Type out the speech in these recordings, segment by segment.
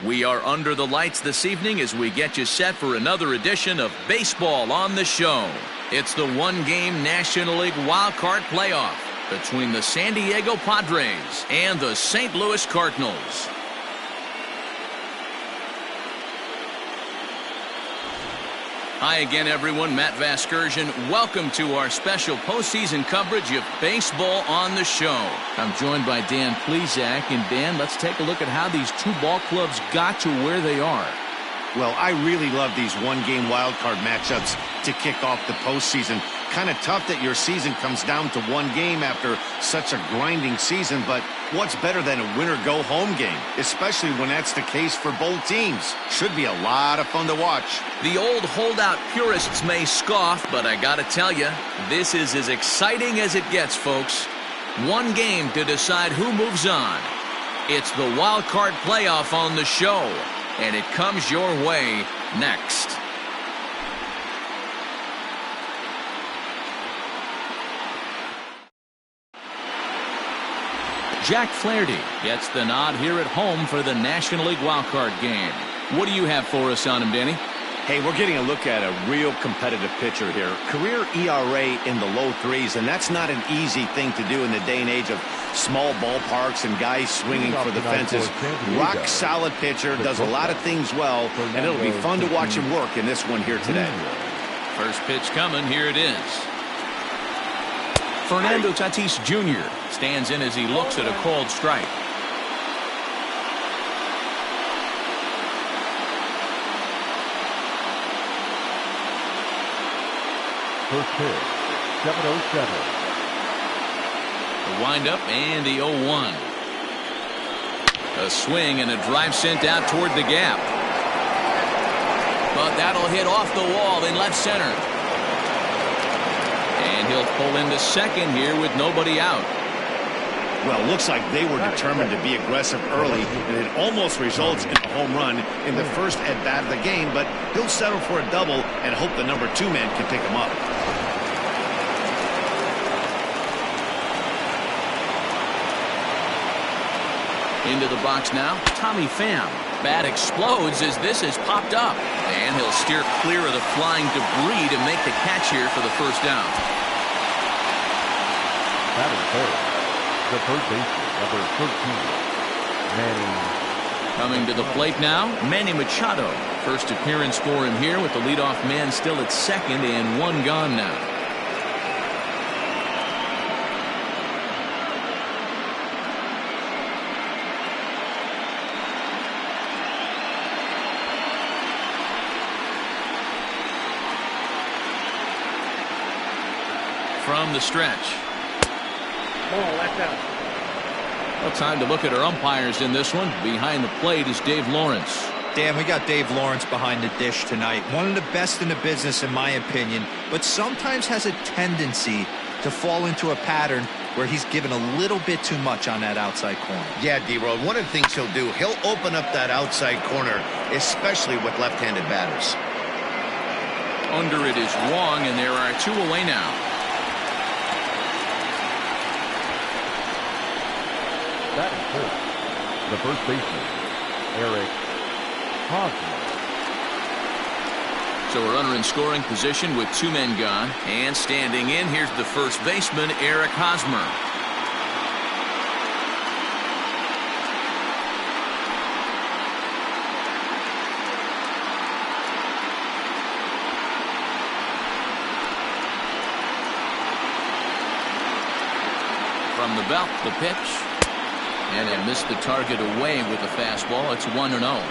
We are under the lights this evening as we get you set for another edition of Baseball on the Show. It's the one-game National League wildcard playoff between the San Diego Padres and the St. Louis Cardinals. Hi again, everyone. Matt Vasgersian. Welcome to our special postseason coverage of Baseball on the Show. I'm joined by Dan Plesac. And Dan, let's take a look at how these two ball clubs got to where they are. Well, I really love these one-game wildcard matchups to kick off the postseason. Kind of tough that your season comes down to one game after such a grinding season, but what's better than a winner-go-home game, especially when that's the case for both teams? Should be a lot of fun to watch. The old holdout purists may scoff, but I gotta tell you, this is as exciting as it gets, folks. One game to decide who moves on. It's the wild card playoff on the show, and it comes your way next. Jack Flaherty gets the nod here at home for the National League wildcard game. What do you have for us on him, Danny? Hey, we're getting a look at a real competitive pitcher here. Career ERA in the low threes, and that's not an easy thing to do in the day and age of small ballparks and guys swinging for the fences. Rock solid pitcher, does a lot of things well, and it'll be fun to watch him work in this one here today. First pitch coming, here it is. Fernando Tatis Jr. stands in as he looks at a called strike. First pitch, 7:07. The windup and the 0-1. A swing and a drive sent out toward the gap. But that'll hit off the wall in left center. And he'll pull into second here with nobody out. Well, looks like they were determined to be aggressive early, and it almost results in a home run in the first at-bat of the game, but he'll settle for a double and hope the number 2 man can pick him up. Into the box now, Tommy Pham. Bat explodes as this is popped up. And he'll steer clear of the flying debris to make the catch here for the first down. Batting third, the third baseman, number 13, Manny. Coming to the plate now, Manny Machado. First appearance for him here with the leadoff man still at second and one gone now. From the stretch. Well, time to look at our umpires in this one. Behind the plate is Dave Lawrence. Dan, we got Dave Lawrence behind the dish tonight. One of the best in the business, in my opinion, but sometimes has a tendency to fall into a pattern where he's given a little bit too much on that outside corner. Yeah, D-Road, one of the things he'll do, he'll open up that outside corner, especially with left-handed batters. Under it is Wong, and there are 2 away now. Batting fourth, the first baseman, Eric Hosmer. So a runner in scoring position with 2 men gone. And standing in, here's the first baseman, Eric Hosmer. From the belt, the pitch. And it missed the target away with the fastball. It's 1-0.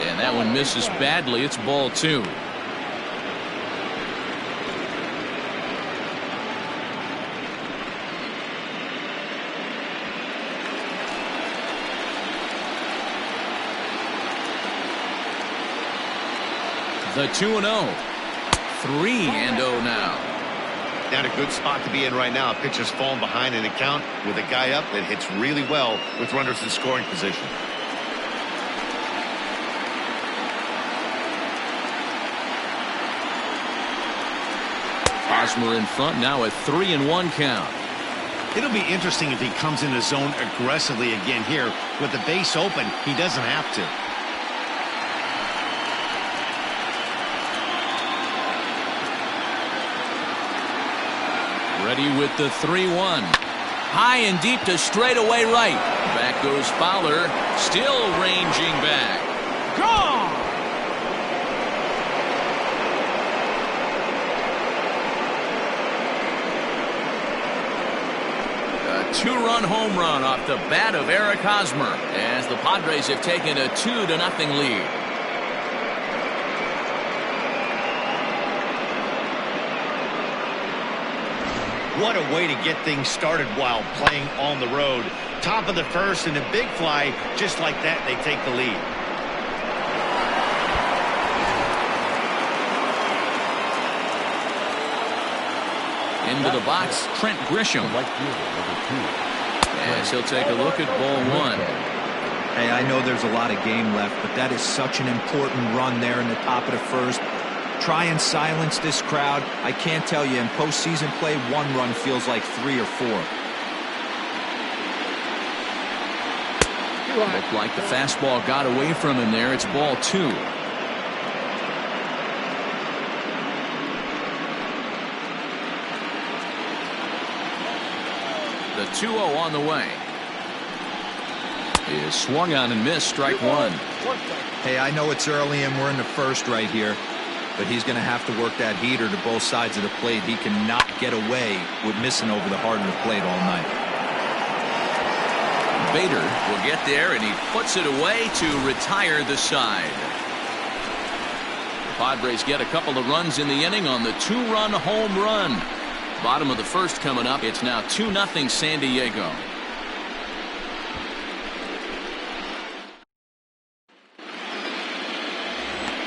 And that one misses badly. It's ball 2. The 2-0. 3-0 now. Not a good spot to be in right now. Pitcher's falling behind in a count with a guy up that hits really well with runners in scoring position. Hosmer in front now, a 3-1 count. It'll be interesting if he comes in the zone aggressively again here. With the base open, he doesn't have to. Ready with the 3-1. High and deep to straightaway right. Back goes Fowler, still ranging back. Gone! A 2-run home run off the bat of Eric Hosmer as the Padres have taken a 2-0 lead. What a way to get things started while playing on the road. Top of the first and a big fly. Just like that, they take the lead. Into the box, Trent Grisham. As he'll take a look at ball 1. Hey, I know there's a lot of game left, but that is such an important run there in the top of the first. Try and silence this crowd. I can't tell you, in postseason play, 1 run feels like 3 or 4. Looked like the fastball got away from him there. It's ball 2. The 2-0 on the way. Is swung on and missed, strike 1. Hey, I know it's early and we're in the first right here, but he's going to have to work that heater to both sides of the plate. He cannot get away with missing over the heart of the plate all night. Bader will get there, and he puts it away to retire the side. The Padres get a couple of runs in the inning on the 2-run home run. Bottom of the first coming up. It's now 2-0 San Diego.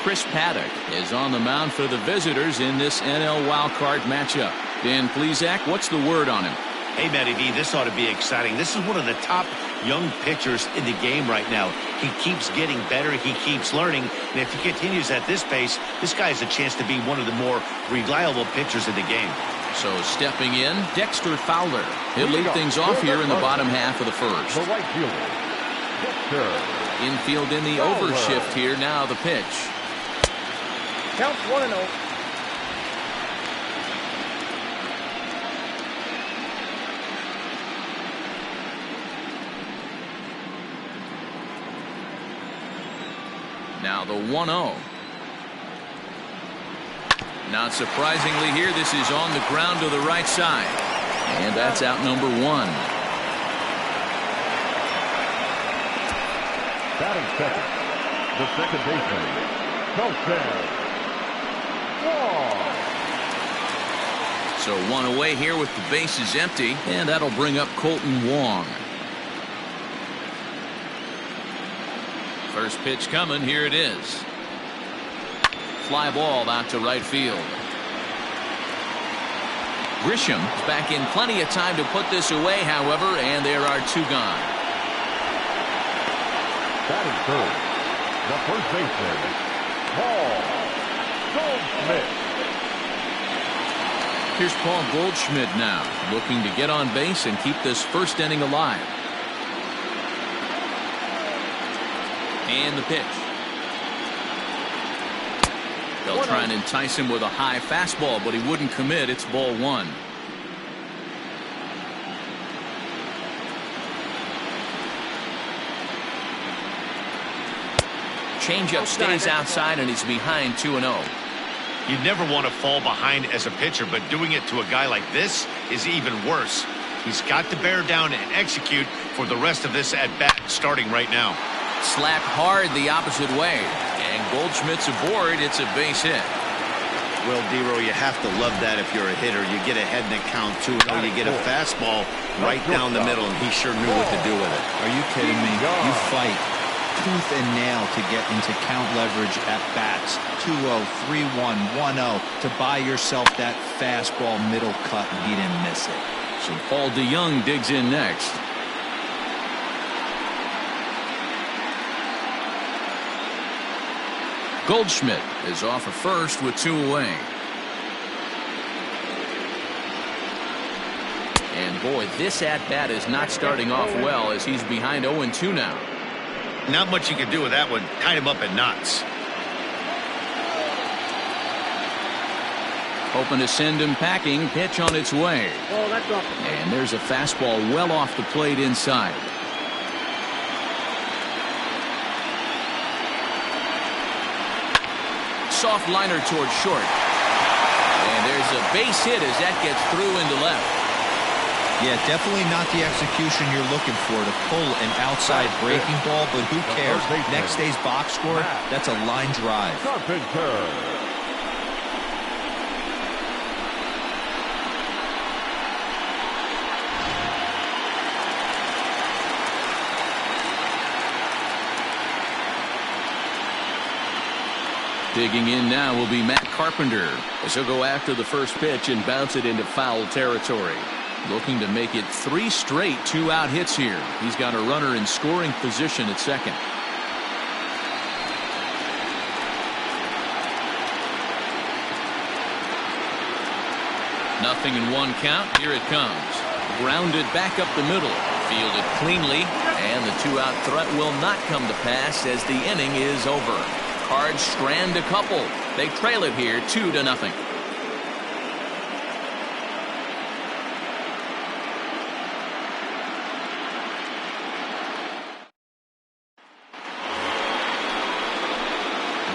Chris Paddock is on the mound for the visitors in this NL wildcard matchup. Dan Plesac, what's the word on him? Hey, Matty V, this ought to be exciting. This is one of the top young pitchers in the game right now. He keeps getting better. He keeps learning. And if he continues at this pace, this guy has a chance to be one of the more reliable pitchers in the game. So stepping in, Dexter Fowler. He'll lead things off here in the bottom half of the first. The right fielder, Dexter. Infield in the overshift here. Now the pitch. Counts 1-0. Now the 1-0. Not surprisingly here, this is on the ground to the right side. And that's out number 1. Batting second, the second baseman, Postseason. So 1 away here with the bases empty, and that'll bring up Colton Wong. First pitch coming, here it is. Fly ball out to right field. Grisham is back in plenty of time to put this away, however, and there are 2 gone. Batting third, the first baseman, Paul Goldschmidt. Here's Paul Goldschmidt now, looking to get on base and keep this first inning alive. And the pitch. They'll try and entice him with a high fastball, but he wouldn't commit. It's ball 1. Changeup stays outside, and he's behind 2-0. You never want to fall behind as a pitcher, but doing it to a guy like this is even worse. He's got to bear down and execute for the rest of this at-bat starting right now. Slapped hard the opposite way, and Goldschmidt's aboard. It's a base hit. Well, Dero, you have to love that if you're a hitter. You get ahead in the count 2-0. You get a fastball right down the middle, and he sure knew what to do with it. Are you kidding me? You fight tooth and nail to get into count leverage at bats. 2-0, 3-1, 1-0 to buy yourself that fastball middle cut, and he didn't miss it. So Paul DeYoung digs in next. Goldschmidt is off at first with 2 away. And boy, this at-bat is not starting off well as he's behind 0-2 now. Not much you can do with that one. Tied him up in knots. Hoping to send him packing. Pitch on its way. Oh, that's off. And there's a fastball well off the plate inside. Soft liner towards short. And there's a base hit as that gets through into left. Yeah, definitely not the execution you're looking for to pull an outside breaking ball, but who cares? Next day's box score, that's a line drive. Carpenter. Digging in now will be Matt Carpenter as he'll go after the first pitch and bounce it into foul territory. Looking to make it 3 straight 2-out hits here. He's got a runner in scoring position at second. Nothing in 1 count. Here it comes. Grounded back up the middle. Fielded cleanly. And the 2-out threat will not come to pass as the inning is over. Cards strand a couple. They trail it here 2-0.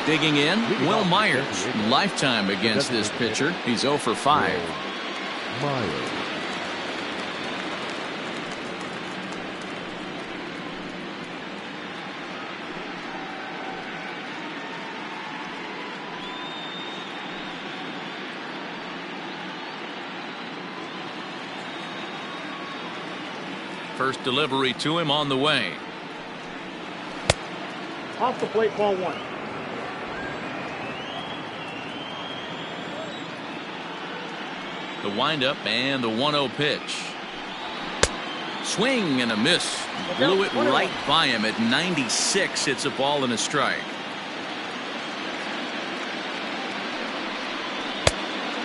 Digging in, Will Myers. Lifetime against this pitcher. He's 0 for 5. Myers. First delivery to him on the way. Off the plate, ball 1. The windup and the 1-0 pitch. Swing and a miss. Blew it right by him at 96. It's a ball and a strike.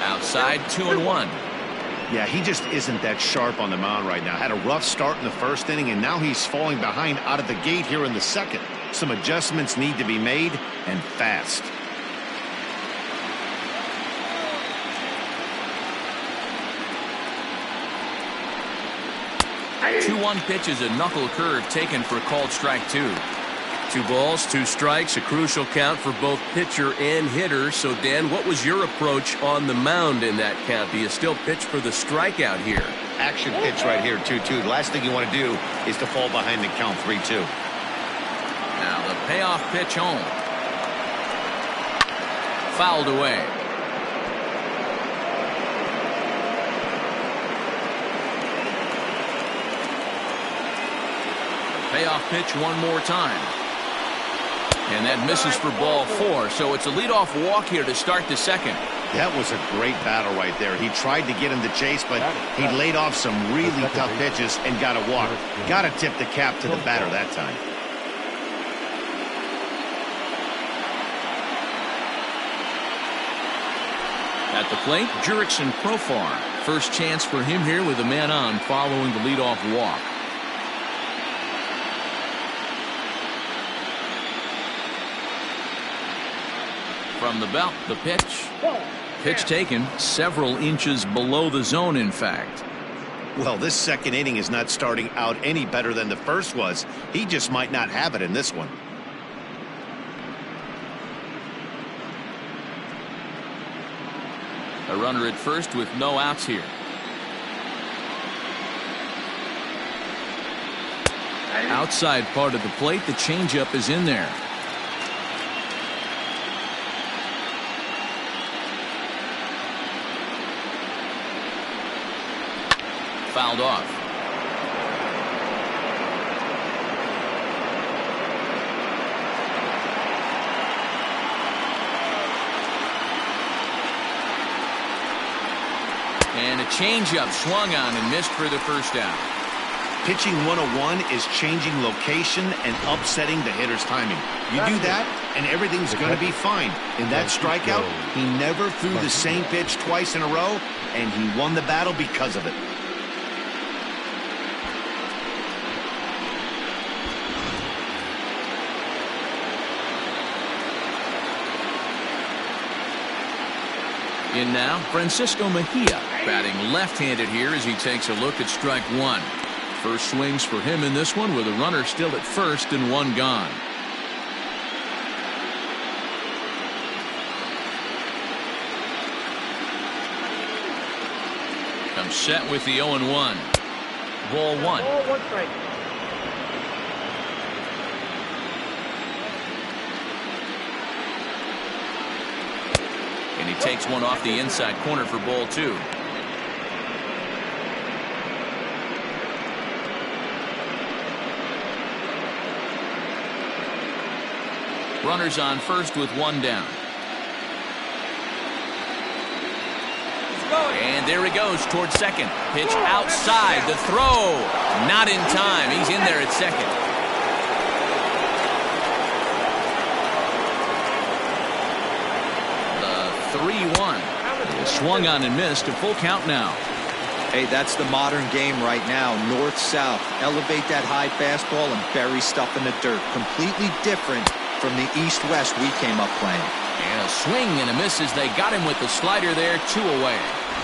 Outside 2-1. Yeah, he just isn't that sharp on the mound right now. Had a rough start in the first inning, and now he's falling behind out of the gate here in the second. Some adjustments need to be made, and fast. The 2-1 pitch is a knuckle curve taken for called strike 2. 2 balls, 2 strikes, a crucial count for both pitcher and hitter. So, Dan, what was your approach on the mound in that count? Do you still pitch for the strikeout here? Action pitch right here, 2-2. The last thing you want to do is to fall behind the count 3-2. Now the payoff pitch home. Fouled away. Payoff pitch one more time. And that misses for ball 4. So it's a leadoff walk here to start the second. That was a great battle right there. He tried to get him to chase, but he laid off some really tough pitches and got a walk. Got to tip the cap to the batter that time. At the plate, Jurickson Profar. First chance for him here with a man on following the leadoff walk. From the belt, the pitch. Pitch taken several inches below the zone, in fact. Well, this second inning is not starting out any better than the first was. He just might not have it in this one. A runner at first with no outs here. Outside part of the plate, the changeup is in there. Fouled off. And a changeup swung on and missed for the first out. Pitching 101 is changing location and upsetting the hitter's timing. You do that, and everything's going to be fine. In that strikeout, he never threw the same pitch twice in a row, and he won the battle because of it. In now, Francisco Mejia, batting left-handed here as he takes a look at strike one. First swings for him in this one with a runner still at first and one gone. Comes set with the 0-1. Ball one. Ball one strike. And he takes one off the inside corner for ball two. Runners on first with one down. And there he goes towards second. Pitch outside. The throw. Not in time. He's in there at second. The 3-1 is swung on and missed. A full count now. Hey, that's the modern game right now. North-south. Elevate that high fastball and bury stuff in the dirt. Completely different from the east-west we came up playing. And a swing and a miss as they got him with the slider there, 2 away.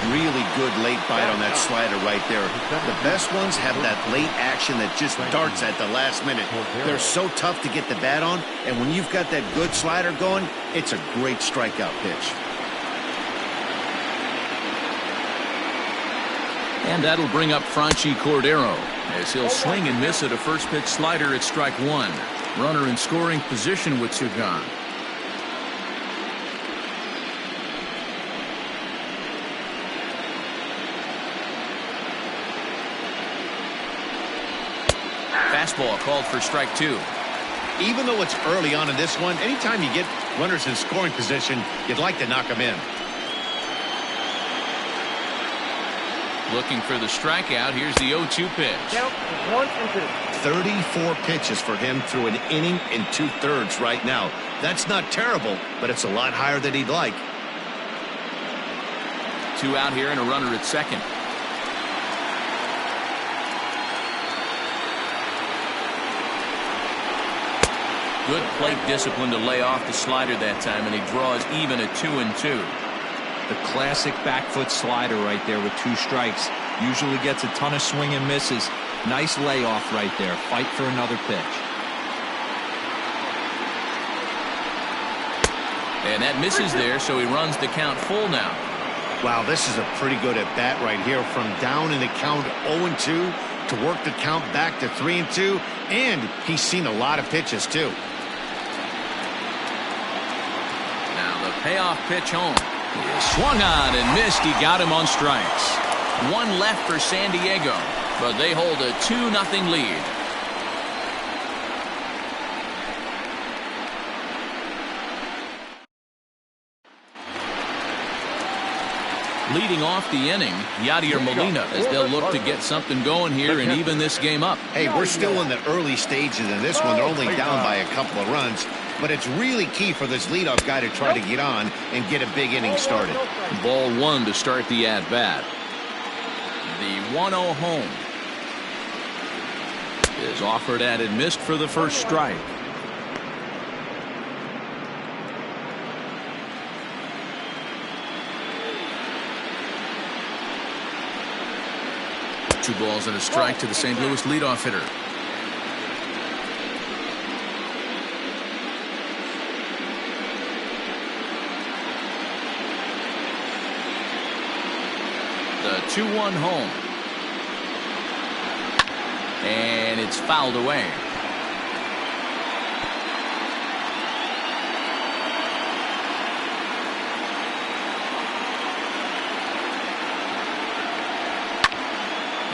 Really good late bite on that slider right there. The best ones have that late action that just darts at the last minute. They're so tough to get the bat on, and when you've got that good slider going, it's a great strikeout pitch. And that'll bring up Franchi Cordero as he'll swing and miss at a first pitch slider at strike one. Runner in scoring position with two gone. Fastball called for strike two. Even though it's early on in this one, anytime you get runners in scoring position, you'd like to knock them in. Looking for the strikeout. Here's the 0-2 pitch. Count is 1 and 2. 34 pitches for him through an inning and 2/3 right now. That's not terrible, but it's a lot higher than he'd like. 2 out here and a runner at second. Good plate discipline to lay off the slider that time, and he draws even at 2-2. The classic back foot slider right there with 2 strikes. Usually gets a ton of swing and misses. Nice layoff right there. Fight for another pitch. And that misses there, so he runs the count full now. Wow, this is a pretty good at bat right here, from down in the count 0-2 to work the count back to 3-2, and he's seen a lot of pitches too. Now the payoff pitch home. He swung on and missed. He got him on strikes. 1 left for San Diego, but they hold a 2-0 lead. Leading off the inning, Yadier Molina, as they'll look to get something going here and even this game up. Hey, we're still in the early stages in this one. They're only down by a couple of runs, but it's really key for this leadoff guy to try to get on and get a big inning started. Ball one to start the at-bat. The 1-0 home is offered at and missed for the first strike. Two balls and a strike to the St. Louis leadoff hitter. The 2-1 home. And it's fouled away.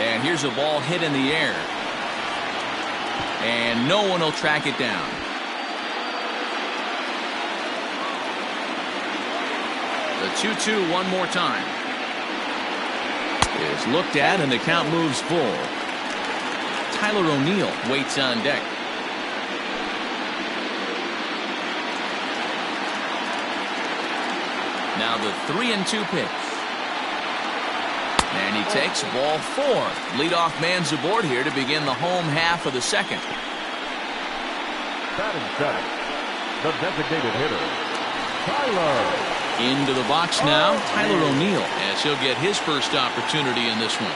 And here's a ball hit in the air. And no one will track it down. The 2-2 one more time. Is looked at and the count moves full. Tyler O'Neill waits on deck. Now the 3-2 pitch. And he takes ball 4. Leadoff man's aboard here to begin the home half of the second. Batting seventh, the designated hitter, Tyler Into the box now, Tyler O'Neill, as he'll get his first opportunity in this one.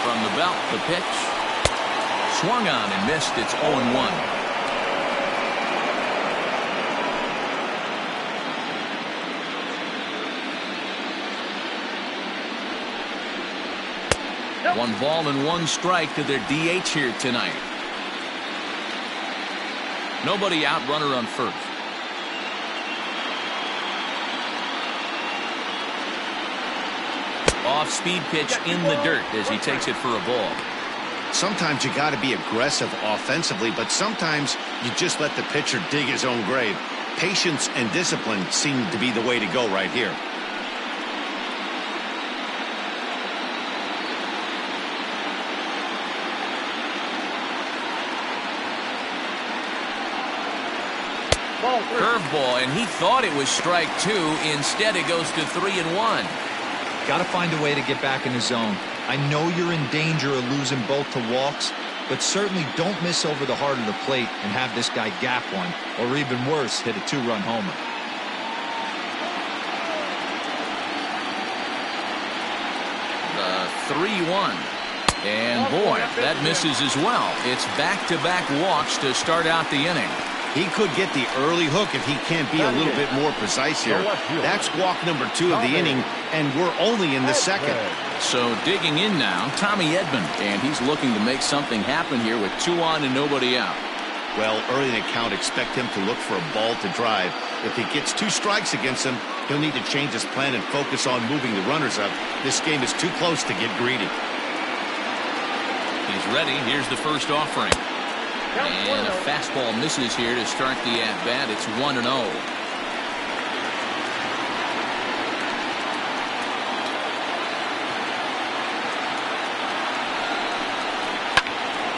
From the belt, the pitch. Swung on and missed. It's 0-1. One ball and one strike to their DH here tonight. Nobody out, runner on first. Off-speed pitch in the dirt as he takes it for a ball. Sometimes you got to be aggressive offensively, but sometimes you just let the pitcher dig his own grave. Patience and discipline seem to be the way to go right here. Curveball, and he thought it was strike two. Instead, it goes to 3-1. Got to find a way to get back in the zone. I know you're in danger of losing both to walks, but certainly don't miss over the heart of the plate and have this guy gap one, or even worse, hit a two-run homer. The 3-1. And boy, that misses as well. It's back-to-back walks to start out the inning. He could get the early hook if he can't be a little bit more precise here. That's walk number 2 of the inning, and we're only in the second. So digging in now, Tommy Edman, and he's looking to make something happen here with 2 on and nobody out. Well, early in the count, expect him to look for a ball to drive. If he gets 2 strikes against him, he'll need to change his plan and focus on moving the runners up. This game is too close to get greedy. He's ready. Here's the first offering. And a fastball misses here to start the at-bat. It's 1-0.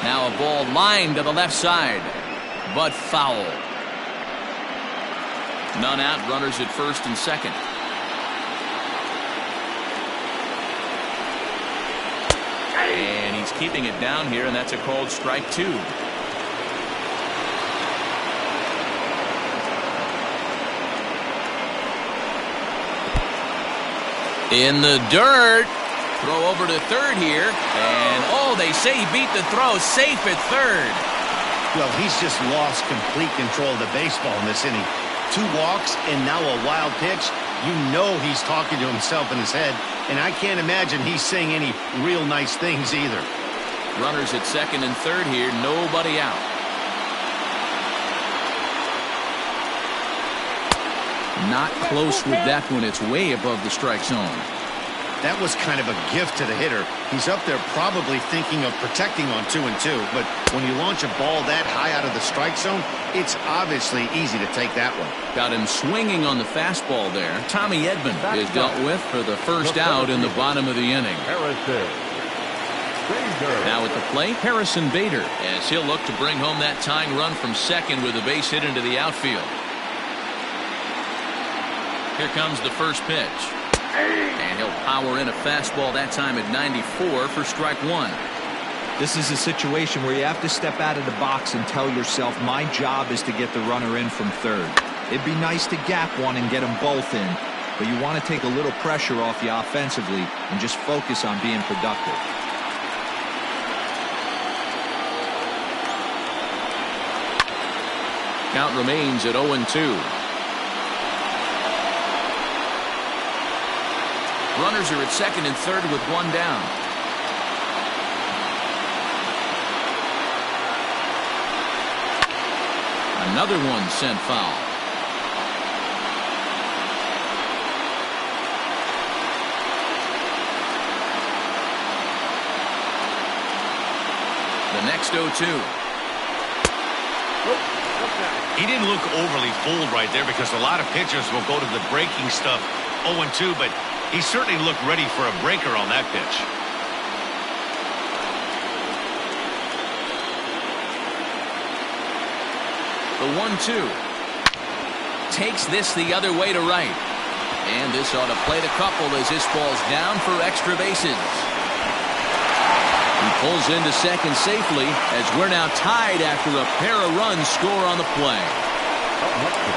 Now a ball lined to the left side, but foul. None out, runners at first and second. And he's keeping it down here, and that's a called strike 2. In the dirt. Throw over to third here. And, oh, they say he beat the throw. Safe at third. Well, he's just lost complete control of the baseball in this inning. 2 walks and now a wild pitch. You know he's talking to himself in his head. And I can't imagine he's saying any real nice things either. Runners at second and third here. Nobody out. Not close with that one. It's way above the strike zone. That was kind of a gift to the hitter. He's up there probably thinking of protecting on 2-2. But when you launch a ball that high out of the strike zone, it's obviously easy to take that one. Got him swinging on the fastball there. Tommy Edman is dealt with for the first out in the bottom of the inning. Now at the plate, Harrison Bader, as he'll look to bring home that tying run from second with a base hit into the outfield. Here comes the first pitch. And he'll power in a fastball that time at 94 for strike 1. This is a situation where you have to step out of the box and tell yourself, my job is to get the runner in from third. It'd be nice to gap one and get them both in, but you want to take a little pressure off you offensively and just focus on being productive. Count remains at 0-2. Runners are at second and third with 1 down. Another one sent foul. The next 0-2. He didn't look overly fooled right there because a lot of pitchers will go to the breaking stuff 0-2, but he certainly looked ready for a breaker on that pitch. The 1-2. takes this the other way to right. And this ought to play the couple as this ball's down for extra bases. He pulls into second safely as we're now tied after a pair of runs score on the play.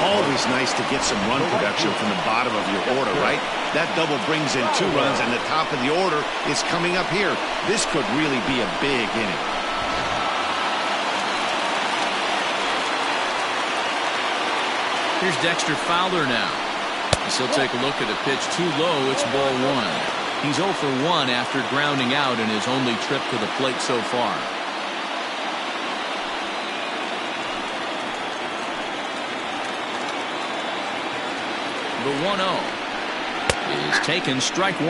Always nice to get some run production from the bottom of your order, right? That double brings in 2 runs, and the top of the order is coming up here. This could really be a big inning. Here's Dexter Fowler now. As he'll take a look at a pitch too low. It's ball 1. He's 0 for 1 after grounding out in his only trip to the plate so far. The 1-0 is taken, strike 1.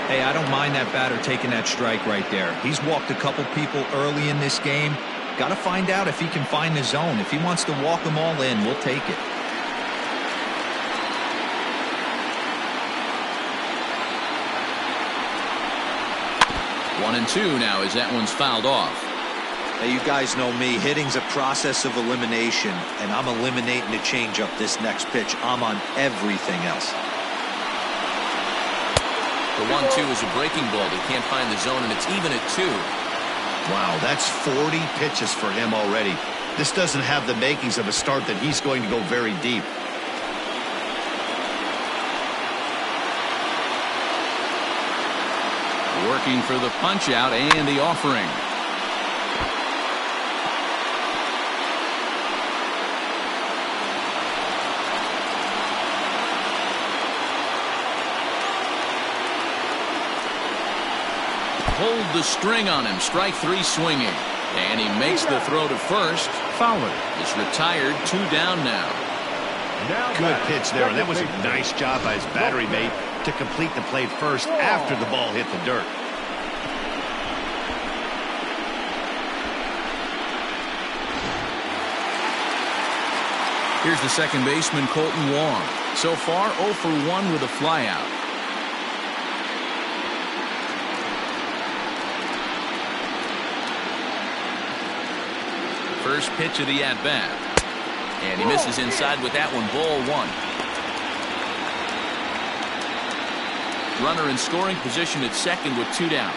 Hey, I don't mind that batter taking that strike right there. He's walked a couple people early in this game. Got to find out if he can find the zone. If he wants to walk them all in, we'll take it. One and 2 now as that one's fouled off. Hey, you guys know me. Hitting's a process of elimination, and I'm eliminating the changeup this next pitch. I'm on everything else. The 1-2 is a breaking ball. They can't find the zone, and it's even at 2. Wow, that's 40 pitches for him already. This doesn't have the makings of a start that he's going to go very deep. Working for the punch out and the offering. Hold the string on him. Strike 3 swinging. And he makes the throw to first. Fowler Is retired. 2 down now. Good pitch there, and that was a nice job by his battery mate to complete the play first after the ball hit the dirt. Here's the second baseman, Colton Wong. So far, 0 for 1 with a flyout. First pitch of the at-bat. And he misses inside with that one. Ball 1. Runner in scoring position at second with 2 down.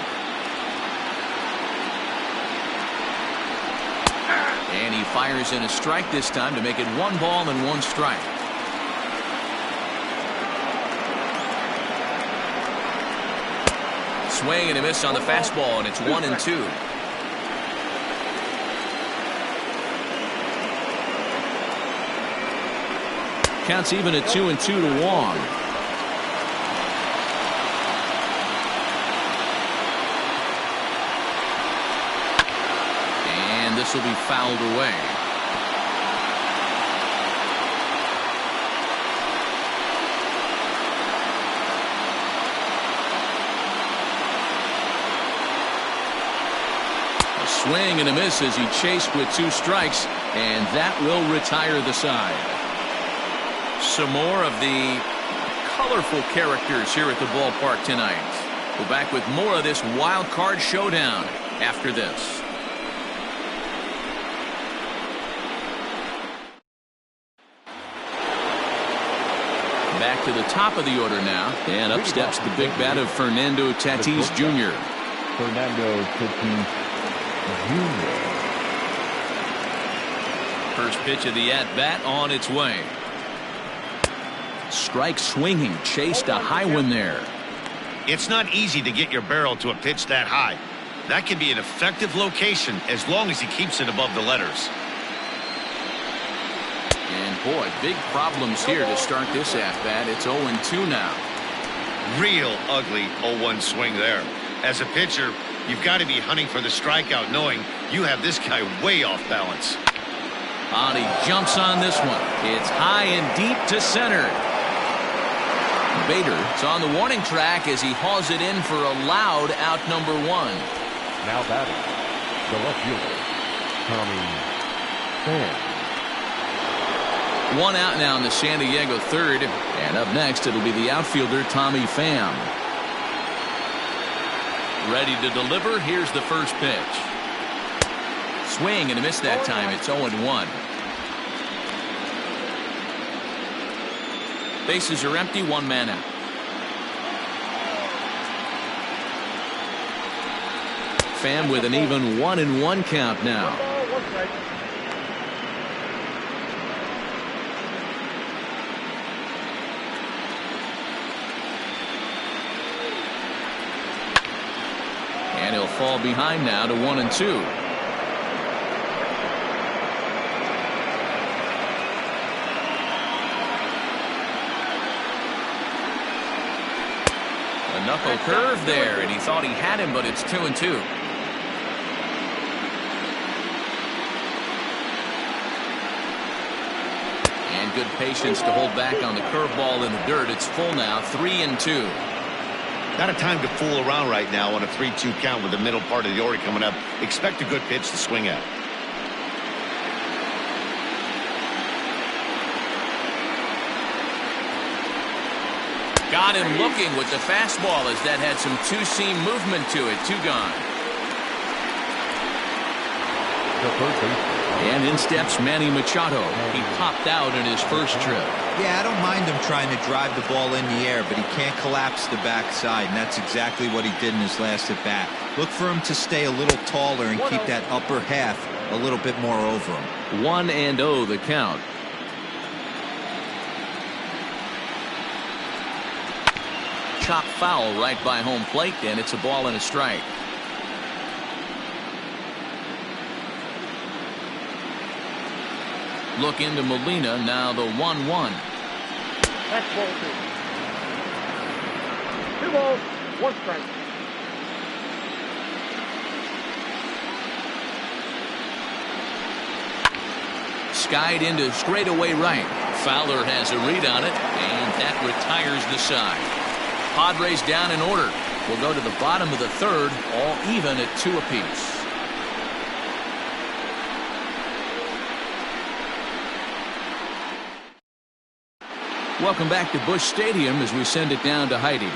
And he fires in a strike this time to make it 1 ball and 1 strike. Swing and a miss on the fastball, and it's 1 and 2. Counts even at 2 and 2 to Wong. And this will be fouled away. A swing and a miss as he chased with 2 strikes, and that will retire the side. Some more of the colorful characters here at the ballpark tonight. We're back with more of this wild card showdown after this. Back to the top of the order now, and up steps the big bat of Fernando Tatis Jr. Fernando Tatis Jr. First pitch of the at-bat on its way. Strike swinging, chased a high one there. It's not easy to get your barrel to a pitch that high. That can be an effective location as long as he keeps it above the letters. And boy, big problems here to start this at-bat. It's 0-2 now. Real ugly 0-1 swing there. As a pitcher, you've got to be hunting for the strikeout knowing you have this guy way off balance. And he jumps on this one. It's high and deep to center. Bader is on the warning track as he hauls it in for a loud out number 1. Now batting, the left fielder, Tommy Pham. 1 out now in the San Diego third. And up next, it'll be the outfielder, Tommy Pham. Ready to deliver. Here's the first pitch. Swing and a miss that time. It's 0-1. Bases are empty, one man out. Pham with an even 1-1 count now. And he'll fall behind now to 1-2. A knuckle curve there, and he thought he had him, but it's 2-2. And good patience to hold back on the curveball in the dirt. It's full now, 3-2. Not a time to fool around right now on a 3-2 count with the middle part of the order coming up. Expect a good pitch to swing at. Got him looking with the fastball as that had some two-seam movement to it. 2 gone. The third baseman. And in steps Manny Machado. He popped out in his first trip. Yeah, I don't mind him trying to drive the ball in the air, but he can't collapse the backside, and that's exactly what he did in his last at-bat. Look for him to stay a little taller and keep that upper half a little bit more over him. 1-0 the count. Chop foul right by home plate, and it's a ball and a strike. Look into Molina, now the 1-1. That's ball 2. 2 balls, 1 strike. Skied into straightaway right. Fowler has a read on it, and that retires the side. Padres down in order. We'll go to the bottom of the third, all even at 2 apiece. Welcome back to Busch Stadium as we send it down to Heidi.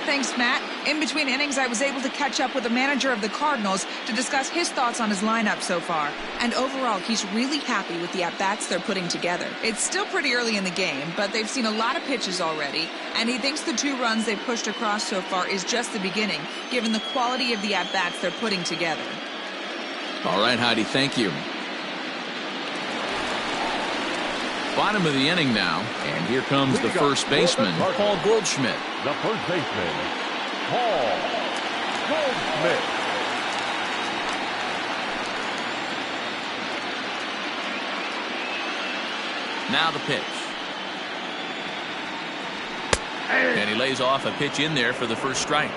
Thanks, Matt. In between innings, I was able to catch up with the manager of the Cardinals to discuss his thoughts on his lineup so far. And overall, he's really happy with the at-bats they're putting together. It's still pretty early in the game, but they've seen a lot of pitches already, and he thinks the 2 runs they've pushed across so far is just the beginning, given the quality of the at-bats they're putting together. All right, Heidi, thank you. Bottom of the inning now, and here comes the first baseman, Paul Goldschmidt. The first baseman, Paul Goldschmidt. Now the pitch. And he lays off a pitch in there for the first strike.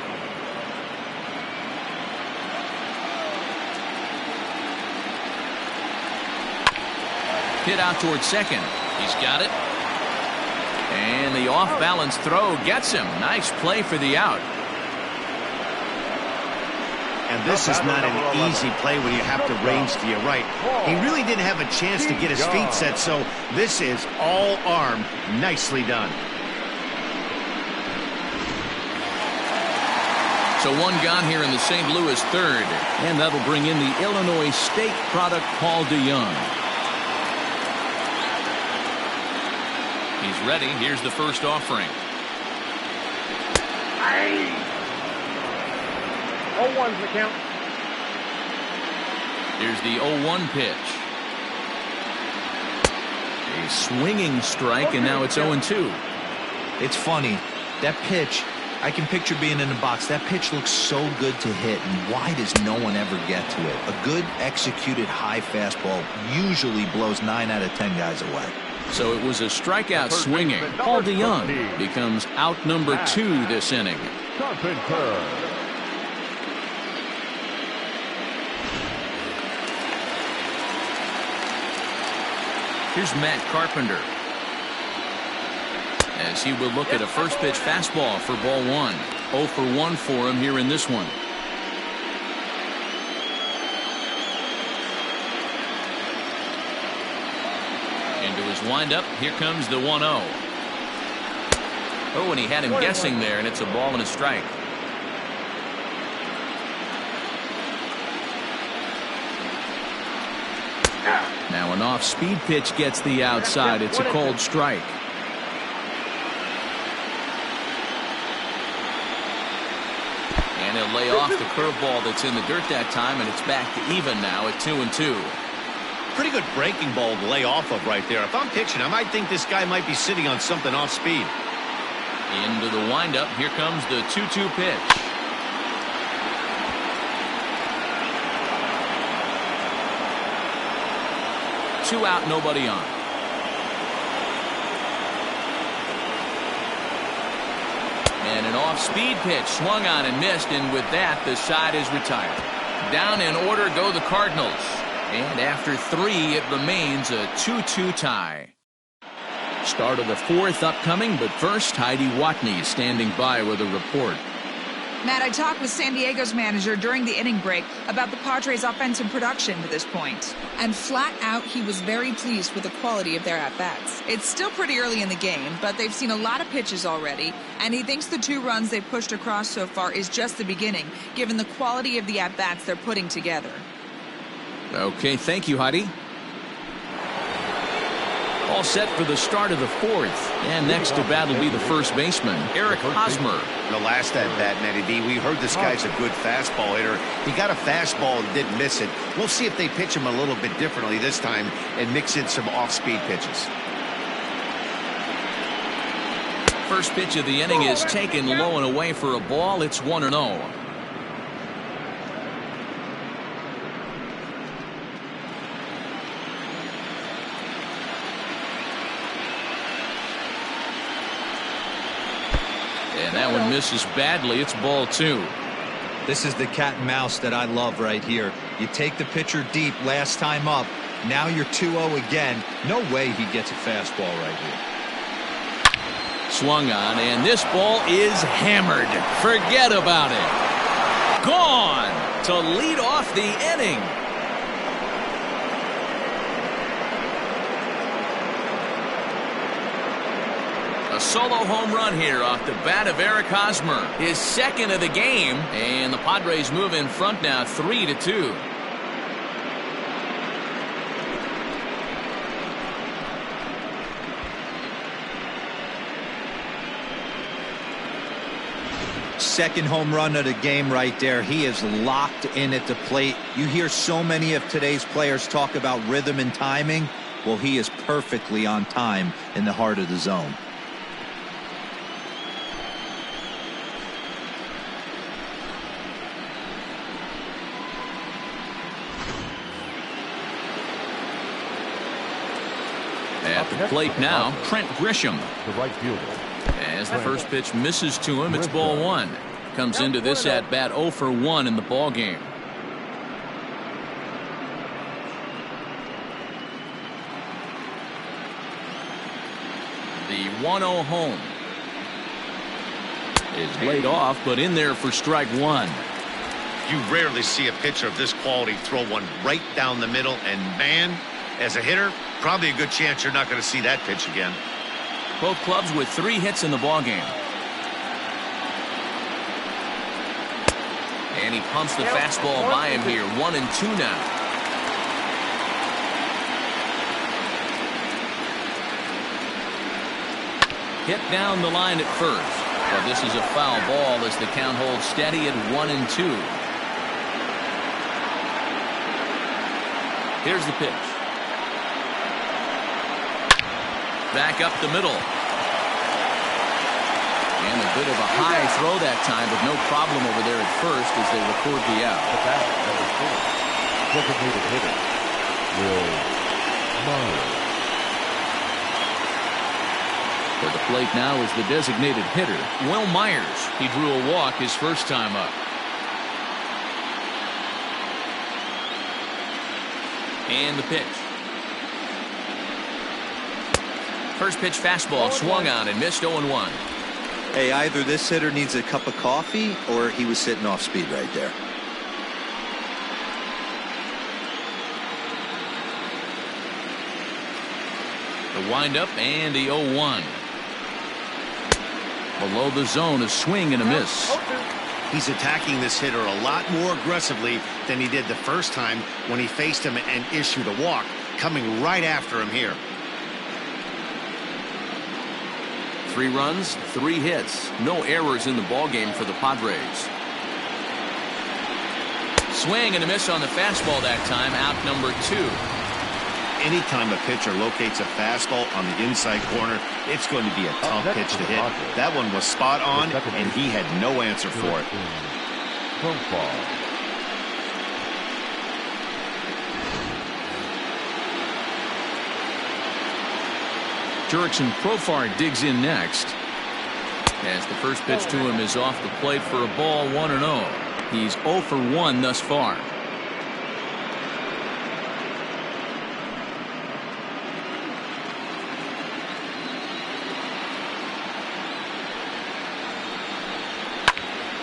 Hit out towards second. He's got it. And the off-balance throw gets him. Nice play for the out. And this is not an easy play when you have to range to your right. He really didn't have a chance to get his feet set, so this is all arm. Nicely done. So 1 gone here in the St. Louis third. And that'll bring in the Illinois State product, Paul DeYoung. He's ready. Here's the first offering. 0-1's the count. Here's the 0-1 pitch. A swinging strike, and now it's 0-2. It's funny. That pitch, I can picture being in the box. That pitch looks so good to hit, and why does no one ever get to it? A good executed high fastball usually blows 9 out of 10 guys away. So it was a strikeout swinging. Paul DeYoung becomes out number 2 this inning. Carpenter. Here's Matt Carpenter, as he will look at a first pitch fastball for ball 1. 0 for 1 for him here in this one. Into his windup. Here comes the 1-0. Oh, and he had him guessing there, and it's a ball and a strike. Now an off-speed pitch gets the outside. It's a cold strike. And he'll lay off the curveball that's in the dirt that time, and it's back to even now at 2-2. Pretty good breaking ball to lay off of right there. If I'm pitching, I might think this guy might be sitting on something off speed. Into the windup. Here comes the 2-2 pitch. Two out, nobody on. And an off-speed pitch swung on and missed, and with that, the side is retired. Down in order go the Cardinals. And after 3, it remains a 2-2 tie. Start of the 4th upcoming, but first, Heidi Watney standing by with a report. Matt, I talked with San Diego's manager during the inning break about the Padres' offensive production to this point. And flat out, he was very pleased with the quality of their at-bats. It's still pretty early in the game, but they've seen a lot of pitches already, and he thinks the 2 runs they've pushed across so far is just the beginning, given the quality of the at-bats they're putting together. Okay, thank you, Heidi. All set for the start of the 4th. And next to bat will be the first baseman, Eric Hosmer. The last at-bat, Matty D, we heard this guy's a good fastball hitter. He got a fastball and didn't miss it. We'll see if they pitch him a little bit differently this time and mix in some off-speed pitches. First pitch of the inning is taken low and away for a ball. It's 1-0. And that one misses badly. It's ball 2. This is the cat and mouse that I love right here. You take the pitcher deep last time up. Now you're 2-0 again. No way he gets a fastball right here. Swung on, and this ball is hammered. Forget about it. Gone to lead off the inning. A solo home run here off the bat of Eric Hosmer. His second of the game, and the Padres move in front now 3-2. Second home run of the game right there. He is locked in at the plate. You hear so many of today's players talk about rhythm and timing. Well, he is perfectly on time in the heart of the zone. At the plate now, Trent Grisham. The right fielder. As the first pitch misses to him, it's ball 1. Comes into this at bat 0 for 1 in the ball game. The 1-0 home is laid off, but in there for strike 1. You rarely see a pitcher of this quality throw one right down the middle, and man, as a hitter, probably a good chance you're not going to see that pitch again. Both clubs with 3 hits in the ballgame. And he pumps the fastball by him here. 1-2 now. Hit down the line at first. But this is a foul ball as the count holds steady at 1-2. Here's the pitch. Back up the middle. And a bit of a high throw that time, but no problem over there at first as they record the out. The bat, number 4. Designated hitter, Will Myers. For the plate now is the designated hitter, Will Myers. He drew a walk his first time up. And the pitch. First pitch fastball swung on and missed 0-1. Hey, either this hitter needs a cup of coffee or he was sitting off speed right there. The windup and the 0-1. Below the zone, a swing and a miss. He's attacking this hitter a lot more aggressively than he did the first time when he faced him and issued a walk, coming right after him here. 3 runs, 3 hits. No errors in the ballgame for the Padres. Swing and a miss on the fastball that time. Out number 2. Anytime a pitcher locates a fastball on the inside corner, it's going to be a tough pitch to hit. That one was spot on, and he had no answer for it. Jurickson Profar digs in next. As the first pitch to him is off the plate for a ball, 1-0. He's 0 for 1 thus far.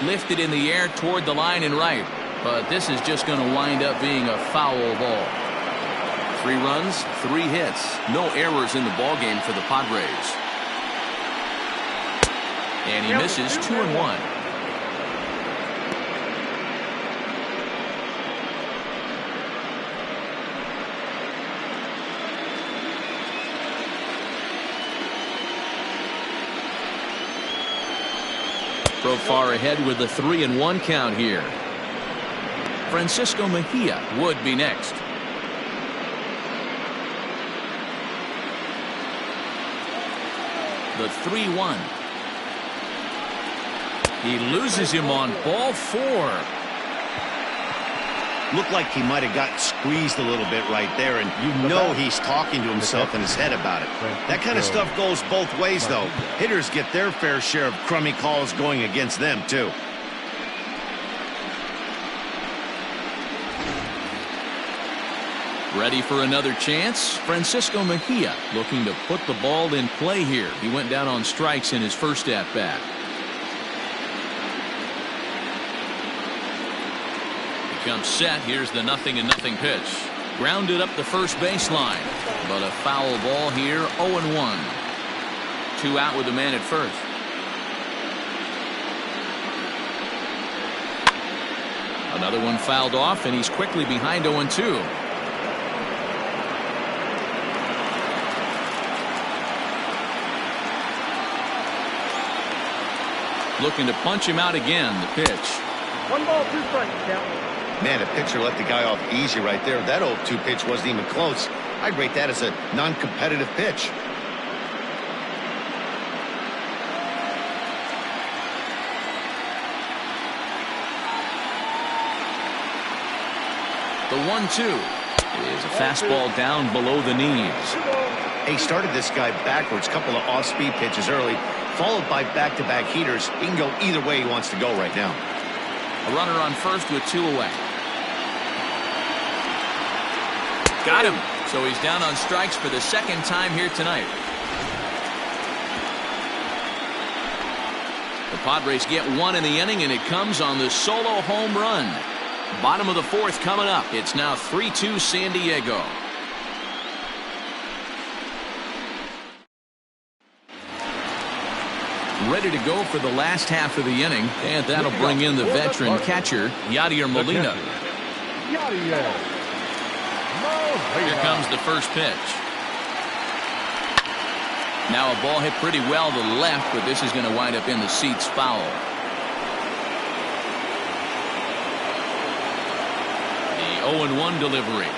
Lifted in the air toward the line and right, but this is just going to wind up being a foul ball. 3 runs, 3 hits, no errors in the ballgame for the Padres. And he misses 2-1. Profar ahead with the 3-1 count here. Francisco Mejia would be next. The 3-1. He loses him on ball 4. Looked like he might have gotten squeezed a little bit right there, and you know he's talking to himself in his head about it. That kind of stuff goes both ways, though. Hitters get their fair share of crummy calls going against them, too. Ready for another chance? Francisco Mejia looking to put the ball in play here. He went down on strikes in his first at-bat. Comes set. Here's the 0-0 pitch. Grounded up the first baseline, but a foul ball here. 0-1. 2 out with the man at first. Another one fouled off, and he's quickly behind 0-2. Looking to punch him out again. The pitch. 1 ball, 2 strikes, count. Man, a pitcher let the guy off easy right there. That 0-2 pitch wasn't even close. I'd rate that as a non-competitive pitch. The 1-2 is a fastball down below the knees. He started this guy backwards, couple of off-speed pitches early, followed by back-to-back heaters. He can go either way he wants to go right now. A runner on first with 2 away. Got him. So he's down on strikes for the second time here tonight. The Padres get 1 in the inning, and it comes on the solo home run. Bottom of the 4th coming up. It's now 3-2 San Diego. Ready to go for the last half of the inning, and that'll bring in the veteran catcher, Yadier Molina. Here comes the first pitch. Now a ball hit pretty well to the left, but this is going to wind up in the seats foul. The 0-1 delivery.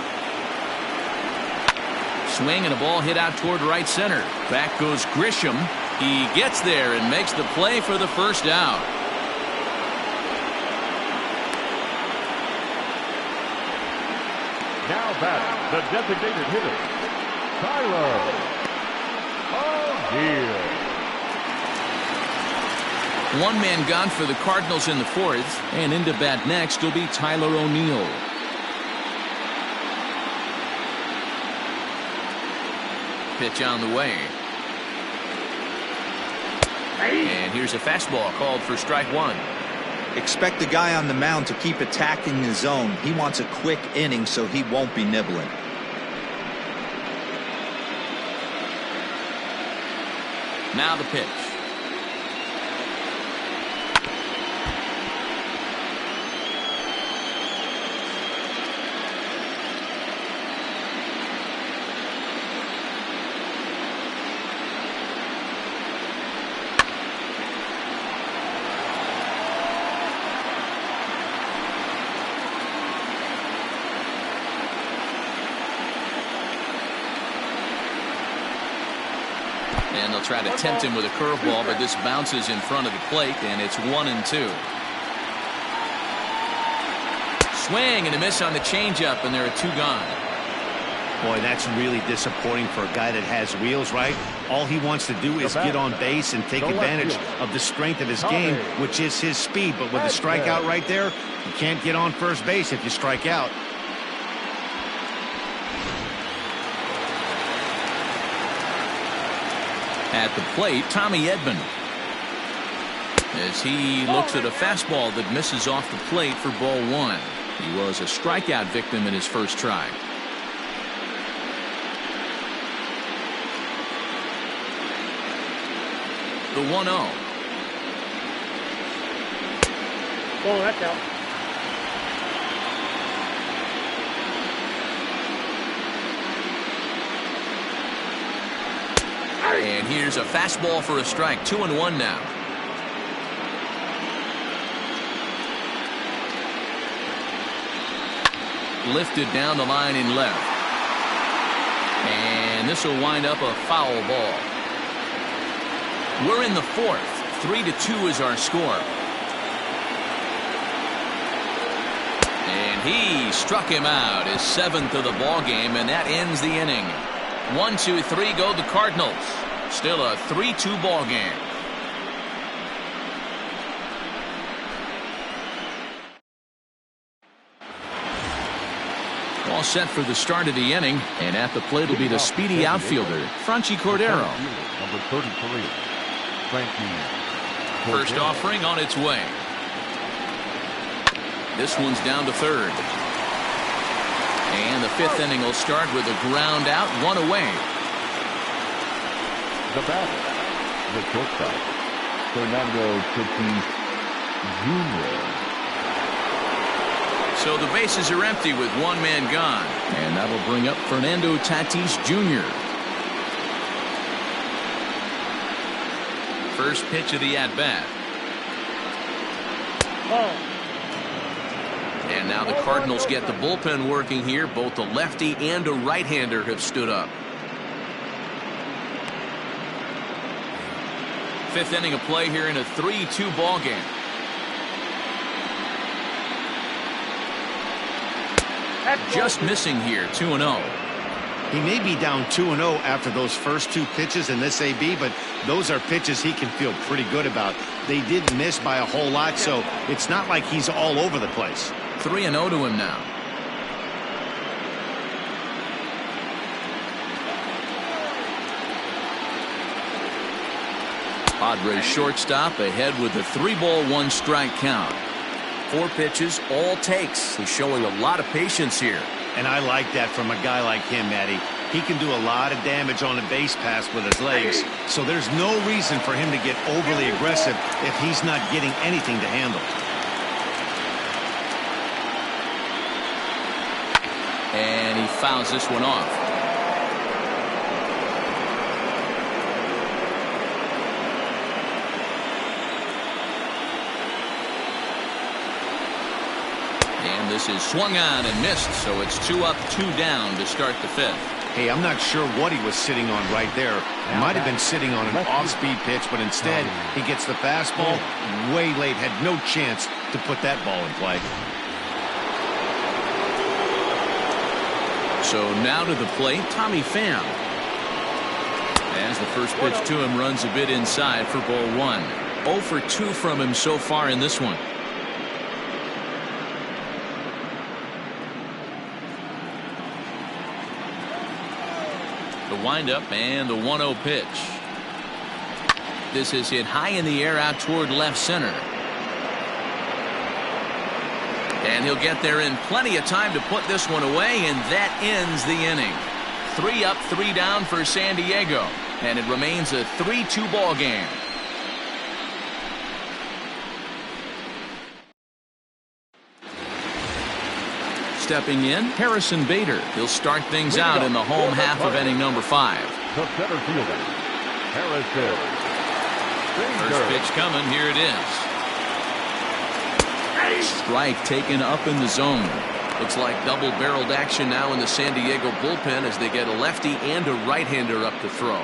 Swing and a ball hit out toward right center. Back goes Grisham. He gets there and makes the play for the first out. Now batting, the designated hitter, Tyler O'Neill. 1 man gone for the Cardinals in the 4th, and into bat next will be Tyler O'Neill. Pitch on the way. And here's a fastball called for strike 1. Expect the guy on the mound to keep attacking the zone. He wants a quick inning, so he won't be nibbling. Now the pitch. And they'll try to tempt him with a curveball, but this bounces in front of the plate, and it's 1-2. Swing and a miss on the changeup, and there are 2 gone. Boy, that's really disappointing for a guy that has wheels, right? All he wants to do is get on base and take advantage of the strength of his game, which is his speed. But with a strikeout right there, you can't get on first base if you strike out. At the plate, Tommy Edman. As he looks at a fastball that misses off the plate for ball 1. He was a strikeout victim in his first try. The 1-0. Oh, that's out. And here's a fastball for a strike. 2-1 now. Lifted down the line in left. And this will wind up a foul ball. We're in the 4th. 3-2 is our score. And he struck him out, his 7th of the ball game, and that ends the inning. 1-2-3 go the Cardinals. Still a 3-2 ball game. All set for the start of the inning, and at the plate will be the speedy outfielder, Franchi Cordero. Number 33, Franchi. First offering on its way. This one's down to 3rd. And the 5th inning will start with a ground out, 1 away. The batter, the shortstop, Fernando Tatis Jr. So the bases are empty with 1 man gone. And that'll bring up Fernando Tatis Jr. First pitch of the at-bat. And now the Cardinals get the bullpen working here. Both a lefty and a right-hander have stood up. 5th inning of play here in a 3-2 ball game. Just missing here, 2-0. He may be down 2-0 after those first 2 pitches in this AB, but those are pitches he can feel pretty good about. They did miss by a whole lot, so it's not like he's all over the place. 3-0 to him now. Padres shortstop ahead with a 3-ball 1-strike count. 4 pitches, all takes. He's showing a lot of patience here. And I like that from a guy like him, Matty. He can do a lot of damage on a base pass with his legs, so there's no reason for him to get overly aggressive if he's not getting anything to handle. And he fouls this one off. And this is swung on and missed, so it's 2 up, 2 down to start the 5th. Hey, I'm not sure what he was sitting on right there. Might have been sitting on an off-speed pitch, but instead he gets the fastball way late. Had no chance to put that ball in play. So now to the plate, Tommy Pham. As the first pitch to him runs a bit inside for ball 1. 0 for 2 from him so far in this one. The windup and the 1-0 pitch. This is hit high in the air out toward left center. And he'll get there in plenty of time to put this one away, and that ends the inning. 3 up, 3 down for San Diego, and it remains a 3-2 ball game. Stepping in, Harrison Bader. He'll start things out in the home half of inning number 5. The center fielder, Harrison Bader. First pitch coming. Here it is. Strike taken up in the zone. Looks like double-barreled action now in the San Diego bullpen as they get a lefty and a right-hander up to throw.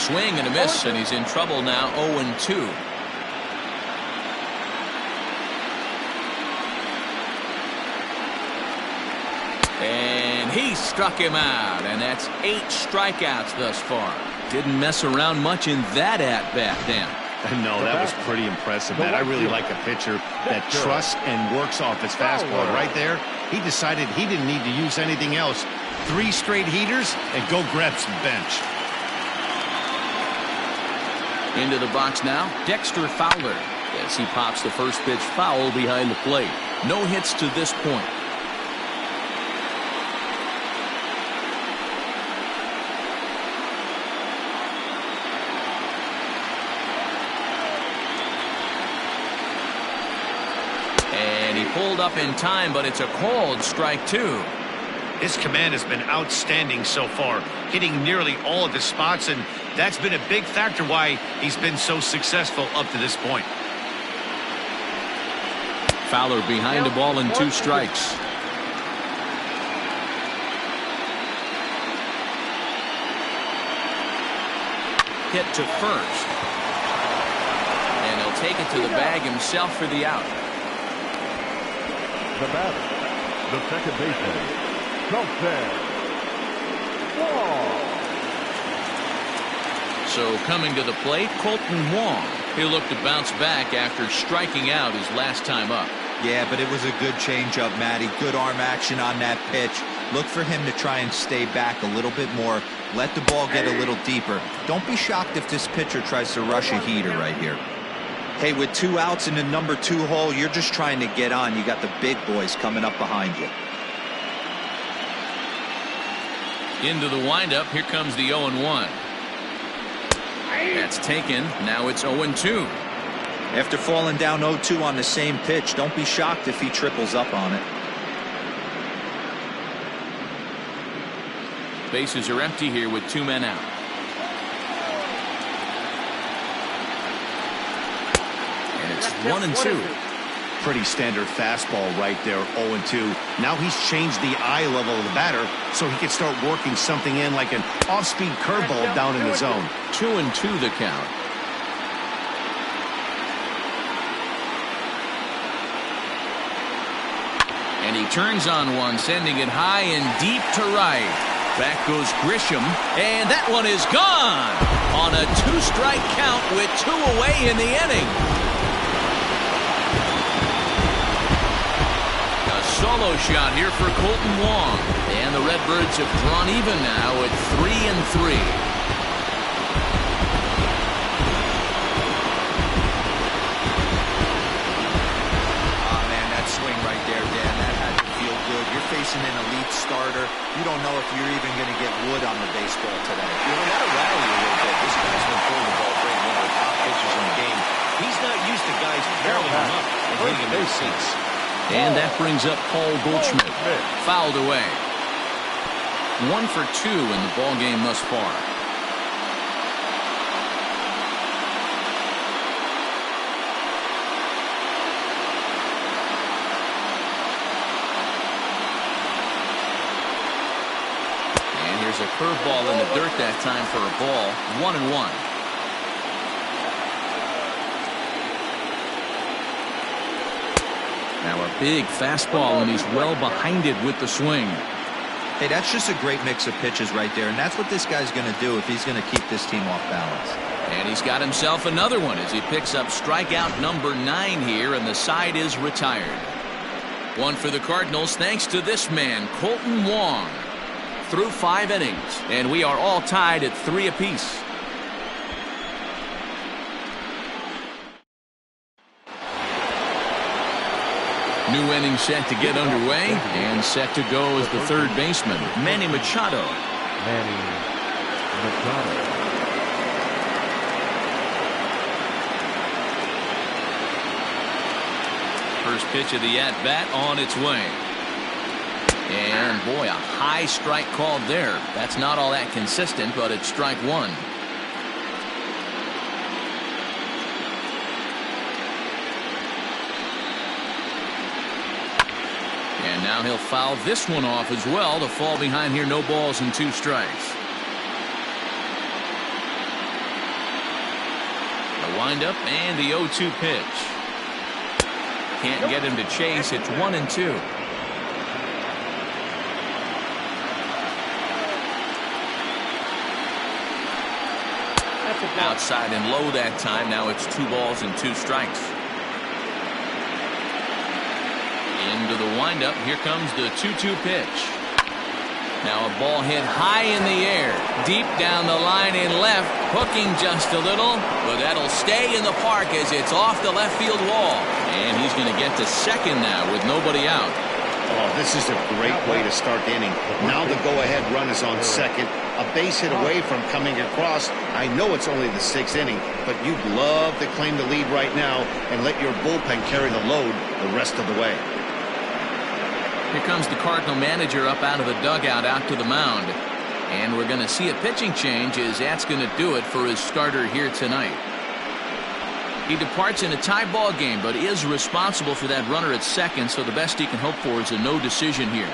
swing and a miss, and he's in trouble now. 0-2. And he struck him out, and that's 8 strikeouts thus far. Didn't mess around much in that at-bat, Dan. No, that was pretty impressive, Matt. I really like a pitcher that trusts and works off his fastball. Right there, he decided he didn't need to use anything else. 3 straight heaters and go grab some bench. Into the box now, Dexter Fowler, as he pops the first pitch foul behind the plate. No hits to this point. And he pulled up in time, but it's a called strike 2. His command has been outstanding so far, hitting nearly all of his spots, and that's been a big factor why he's been so successful up to this point. Fowler behind the ball and 2 strikes. Hit to first. And he'll take it to the bag himself for the out. The batter, the second baseman, So coming to the plate, Colton Wong. He'll look to bounce back after striking out his last time up. Yeah, but it was a good changeup, Matty. Good arm action on that pitch. Look for him to try and stay back a little bit more. Let the ball get a little deeper. Don't be shocked if this pitcher tries to rush a heater right here. Hey, with 2 outs in the number 2 hole, you're just trying to get on. You got the big boys coming up behind you. Into the windup, here comes the 0-1. That's taken. Now it's 0-2. After falling down 0-2 on the same pitch, don't be shocked if he triples up on it. Bases are empty here with 2 men out. And it's 1-2. Pretty standard fastball right there, 0-2. Now he's changed the eye level of the batter so he can start working something in like an off-speed curveball down in the zone. 2-2 the count. And he turns on one, sending it high and deep to right. Back goes Grisham, and that one is gone on a 2-strike count with 2 away in the inning. A solo shot here for Colton Wong, and the Redbirds have drawn even now at 3-3. Facing an elite starter, you don't know if you're even going to get wood on the baseball today. You got to rally a little bit. This guy's been throwing the ball great, one of the top pitchers in the game. He's not used to guys barreling him up and hitting him in the seats. And that brings up Paul Goldschmidt. Fouled away. 1 for 2 in the ball game thus far. A curveball in the dirt that time for a ball. 1-1. Now a big fastball, and he's well behind it with the swing. Hey, that's just a great mix of pitches right there, and that's what this guy's going to do if he's going to keep this team off balance. And he's got himself another one as he picks up strikeout number 9 here, and the side is retired. 1 for the Cardinals thanks to this man, Colton Wong. Through 5 innings, and we are all tied at 3 apiece. New inning set to get underway, and set to go is the third baseman, Manny Machado. First pitch of the at-bat on its way. And boy, a high strike called there. That's not all that consistent, but it's strike 1. And now he'll foul this one off as well to fall behind here. No balls and 2 strikes. windup and the 0-2 pitch. Can't get him to chase. It's 1-2. Outside and low that time. Now it's 2 balls and 2 strikes. Into the windup. Here comes the 2-2 pitch. Now a ball hit high in the air, deep down the line in left, hooking just a little, but that'll stay in the park as it's off the left field wall. And he's going to get to second now with nobody out. Oh, this is a great way to start the inning. Now the go-ahead run is on second, a base hit away from coming across. I know it's only the 6th inning, but you'd love to claim the lead right now and let your bullpen carry the load the rest of the way. Here comes the Cardinal manager up out of the dugout out to the mound. And we're going to see a pitching change as that's going to do it for his starter here tonight. He departs in a tie ball game, but is responsible for that runner at second, so the best he can hope for is a no decision here.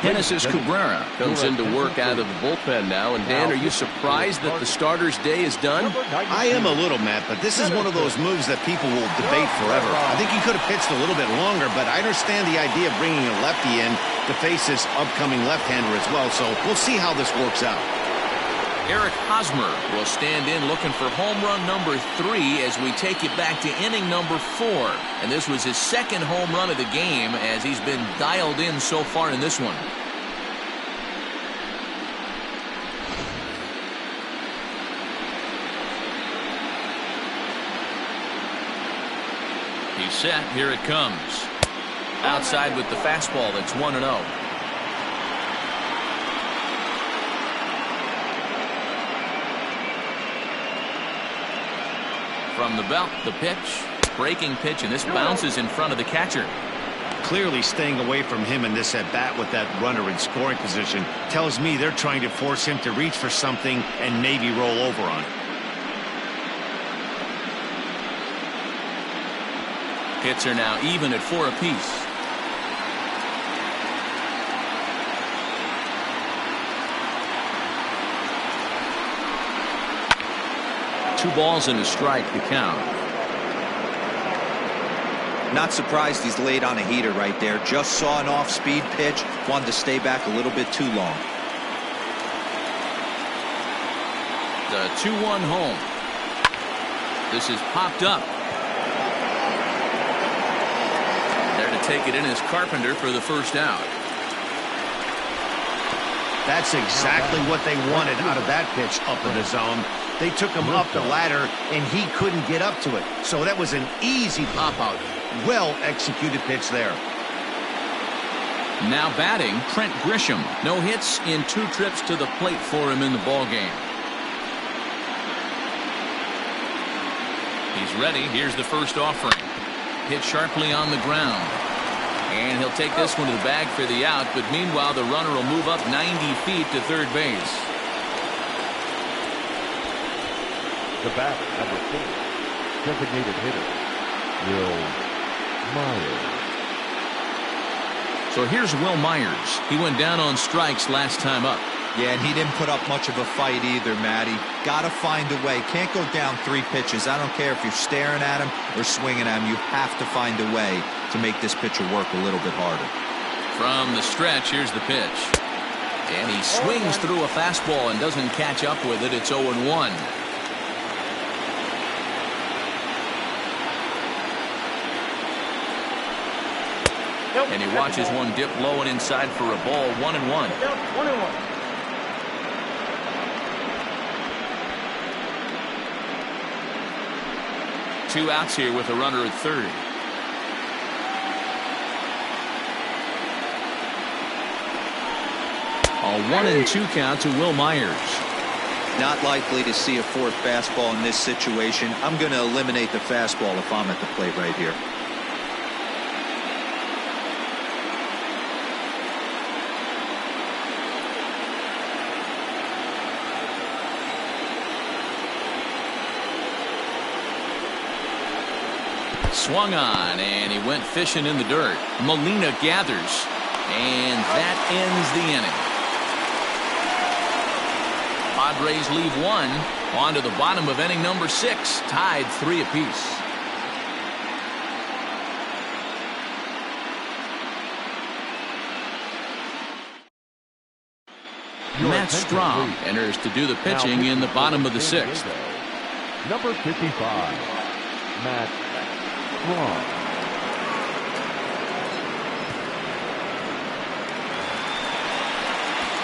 Genesis Cabrera comes into work out of the bullpen now. And Dan, are you surprised that the starter's day is done? I am a little, Matt, but this is one of those moves that people will debate forever. I think he could have pitched a little bit longer, but I understand the idea of bringing a lefty in to face this upcoming left-hander as well, so we'll see how this works out. Eric Hosmer will stand in looking for home run number 3 as we take it back to inning number 4. And this was his second home run of the game as he's been dialed in so far in this one. He's set. Here it comes. Outside with the fastball. It's 1-0. From the belt, the pitch, breaking pitch, and this bounces in front of the catcher. Clearly staying away from him in this at-bat with that runner in scoring position tells me they're trying to force him to reach for something and maybe roll over on it. Hits are now even at 4 apiece. Two balls and a strike to count. Not surprised he's laid on a heater right there. Just saw an off-speed pitch. Wanted to stay back a little bit too long. The 2-1 home. This is popped up. There to take it in is Carpenter for the first out. That's exactly what they wanted out of that pitch up in the zone. They took him up the ladder, and he couldn't get up to it. So that was an easy pop-out. Well-executed pitch there. Now batting, Trent Grisham. No hits in 2 trips to the plate for him in the ballgame. He's ready. Here's the first offering. Hit sharply on the ground. And he'll take this one to the bag for the out, but meanwhile the runner will move up 90 feet to third base. The bat, number 4, designated hitter, Will Myers. So here's Will Myers. He went down on strikes last time up. Yeah, and he didn't put up much of a fight either, Matty. Got to find a way. Can't go down 3 pitches. I don't care if you're staring at him or swinging at him. You have to find a way to make this pitcher work a little bit harder. From the stretch, here's the pitch. And he swings through a fastball and doesn't catch up with it. It's 0-1. And he watches one dip low and inside for a ball. 1-1. 1-1. Two outs here with a runner at third. A 1-2 count to Will Myers. Not likely to see a 4th fastball in this situation. I'm going to eliminate the fastball if I'm at the plate right here. Swung on, and he went fishing in the dirt. Molina gathers, and that ends the inning. Padres leave one. On to the bottom of inning number 6, tied 3 apiece. Matt Strahm enters to do the pitching in the bottom of the 6th. Number 55, Matt Strahm.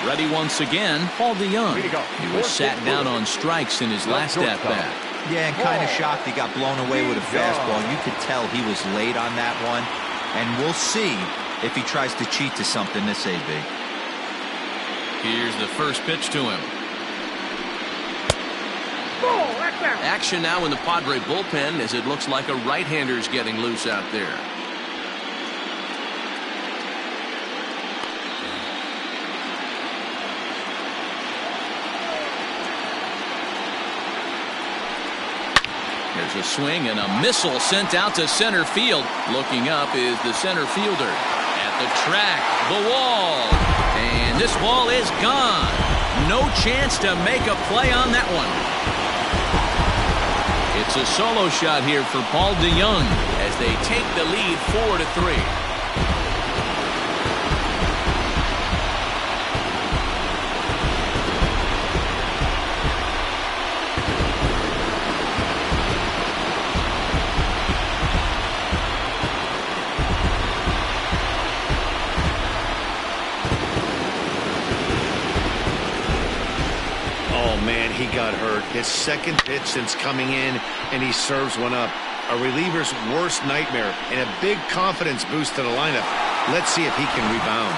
Ready once again, Paul DeYoung. He was sat down on strikes in his last at-bat. Yeah, and kind of shocked he got blown away with a fastball. You could tell he was late on that one. And we'll see if he tries to cheat to something this AB. Here's the first pitch to him. Action now in the Padre bullpen as it looks like a right-hander's getting loose out there. There's a swing and a missile sent out to center field. Looking up is the center fielder. At the track, the wall. And this ball is gone. No chance to make a play on that one. It's a solo shot here for Paul DeYoung as they take the lead 4-3. He got hurt. His second pitch since coming in, and he serves one up. A reliever's worst nightmare and a big confidence boost to the lineup. Let's see if he can rebound.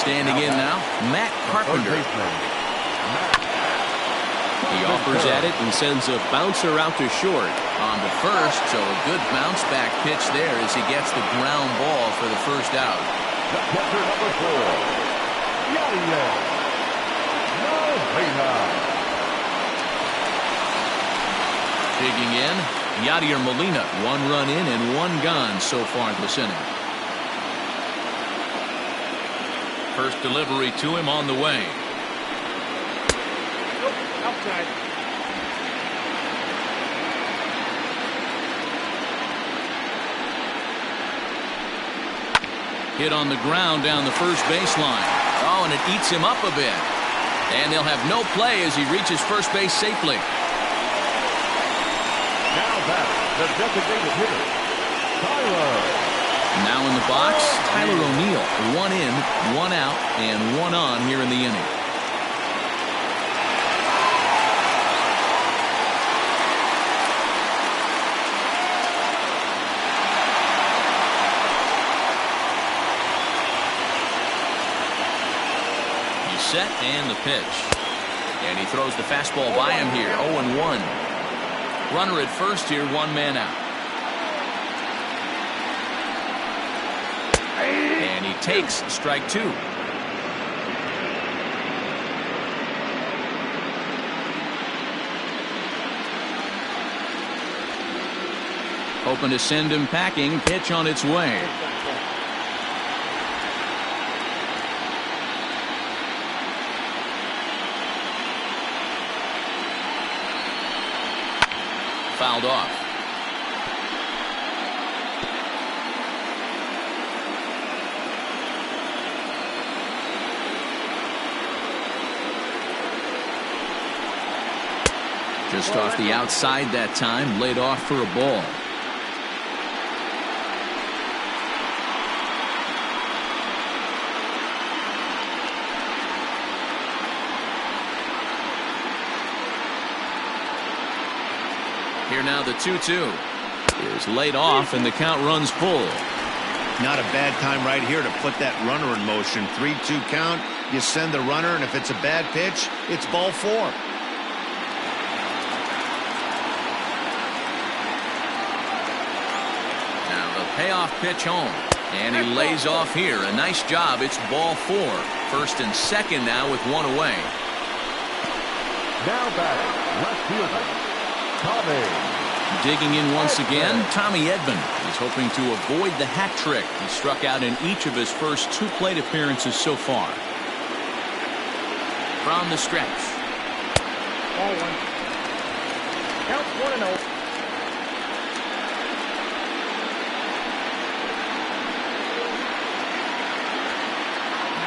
Standing in now, Matt Carpenter. He offers at it and sends a bouncer out to short. On to first, so a good bounce back pitch there as he gets the ground ball for the first out. Catcher number 4. Digging in, Yadier Molina. 1 run in and 1 gone so far this inning. First delivery to him on the way. Outside. Hit on the ground down the first baseline. Oh, and it eats him up a bit. And they'll have no play as he reaches first base safely. Now back, the designated hitter, Tyler. Now in the box, Tyler O'Neill. 1 in, 1 out, and 1 on here in the inning. Set and the pitch. And he throws the fastball by him here. 0-1. Runner at first here, 1 man out. And he takes strike 2. Hoping to send him packing. Pitch on its way. Fouled off. Just off the outside that time, laid off for a ball. Here now the 2-2 is laid off and the count runs full. Not a bad time right here to put that runner in motion. 3-2 count. You send the runner, and if it's a bad pitch, it's ball 4. Now the payoff pitch home. And he lays off here. A nice job. It's ball 4. First and second now with 1 away. Now back, left fielder, Tommy. Digging in once again, Tommy Edman. He's hoping to avoid the hat trick. He struck out in each of his first 2 plate appearances so far. From the stretch. Ball one. Count 1-0.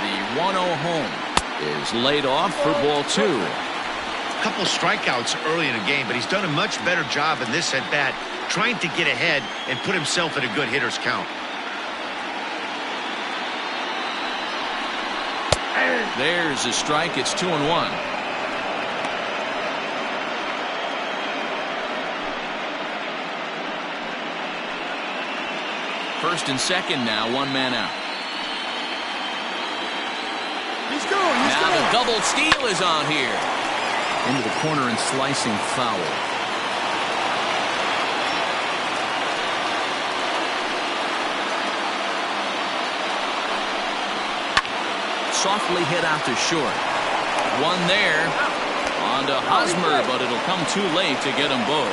The 1-0 home is laid off for ball 2. A couple strikeouts early in the game, but he's done a much better job in this at-bat, trying to get ahead and put himself in a good hitter's count. There's a strike. It's 2-1. First and second now, one man out. He's going. Now the double steal is on here. Into the corner and slicing foul. Softly hit out to short. One there. On to Hosmer, but it'll come too late to get them both.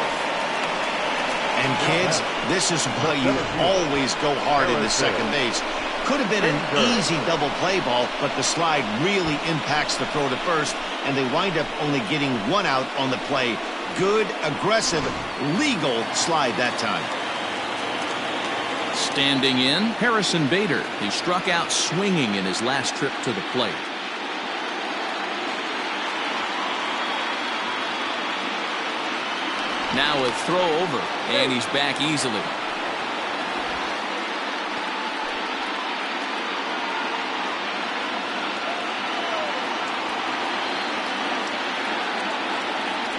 And kids, this is why you always go hard in the second base. Could have been an easy double play ball, but the slide really impacts the throw to first, and they wind up only getting one out on the play. Good, aggressive, legal slide that time. Standing in, Harrison Bader. He struck out swinging in his last trip to the plate. Now a throw over, and he's back easily.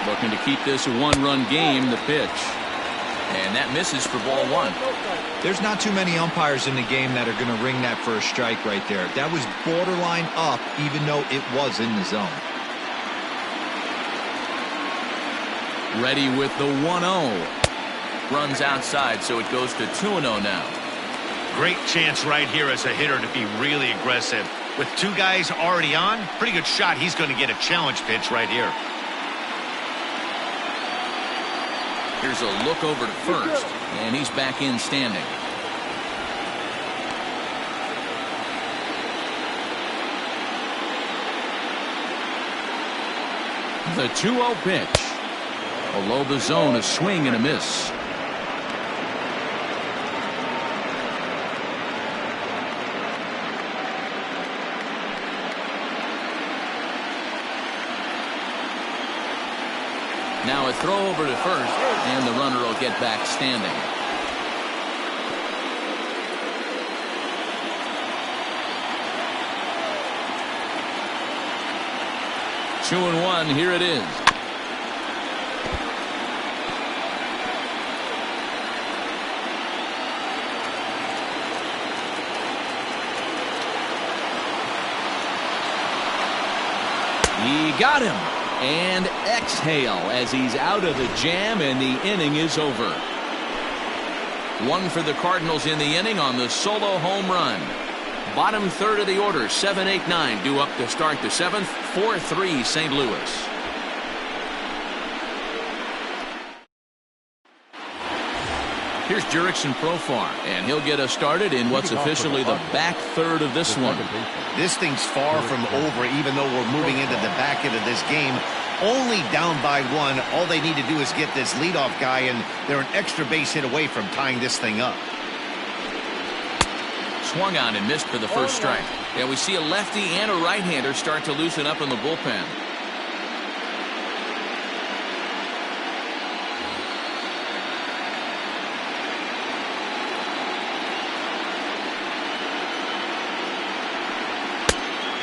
Looking to keep this a one-run game, the pitch. And that misses for ball 1. There's not too many umpires in the game that are going to ring that first strike right there. That was borderline up, even though it was in the zone. Ready with the 1-0. Runs outside, so it goes to 2-0 now. Great chance right here as a hitter to be really aggressive. With two guys already on, pretty good shot. He's going to get a challenge pitch right here. Here's a look over to first, and he's back in standing. The 2-0 pitch. Below the zone, a swing and a miss. Now a throw over to first, and the runner will get back standing. Two and one, here it is. He got him. And exhale as he's out of the jam, and the inning is over. One for the Cardinals in the inning on the solo home run. Bottom third of the order, 7, 8, 9 due up to start the 7th. 4-3 St. Louis. Here's Jurickson Profar, and he'll get us started in what's officially the back third of this one. This thing's far from over, even though we're moving into the back end of this game. Only down by one. All they need to do is get this leadoff guy, and they're an extra base hit away from tying this thing up. Swung on and missed for the first strike. Yeah, we see a lefty and a right-hander start to loosen up in the bullpen.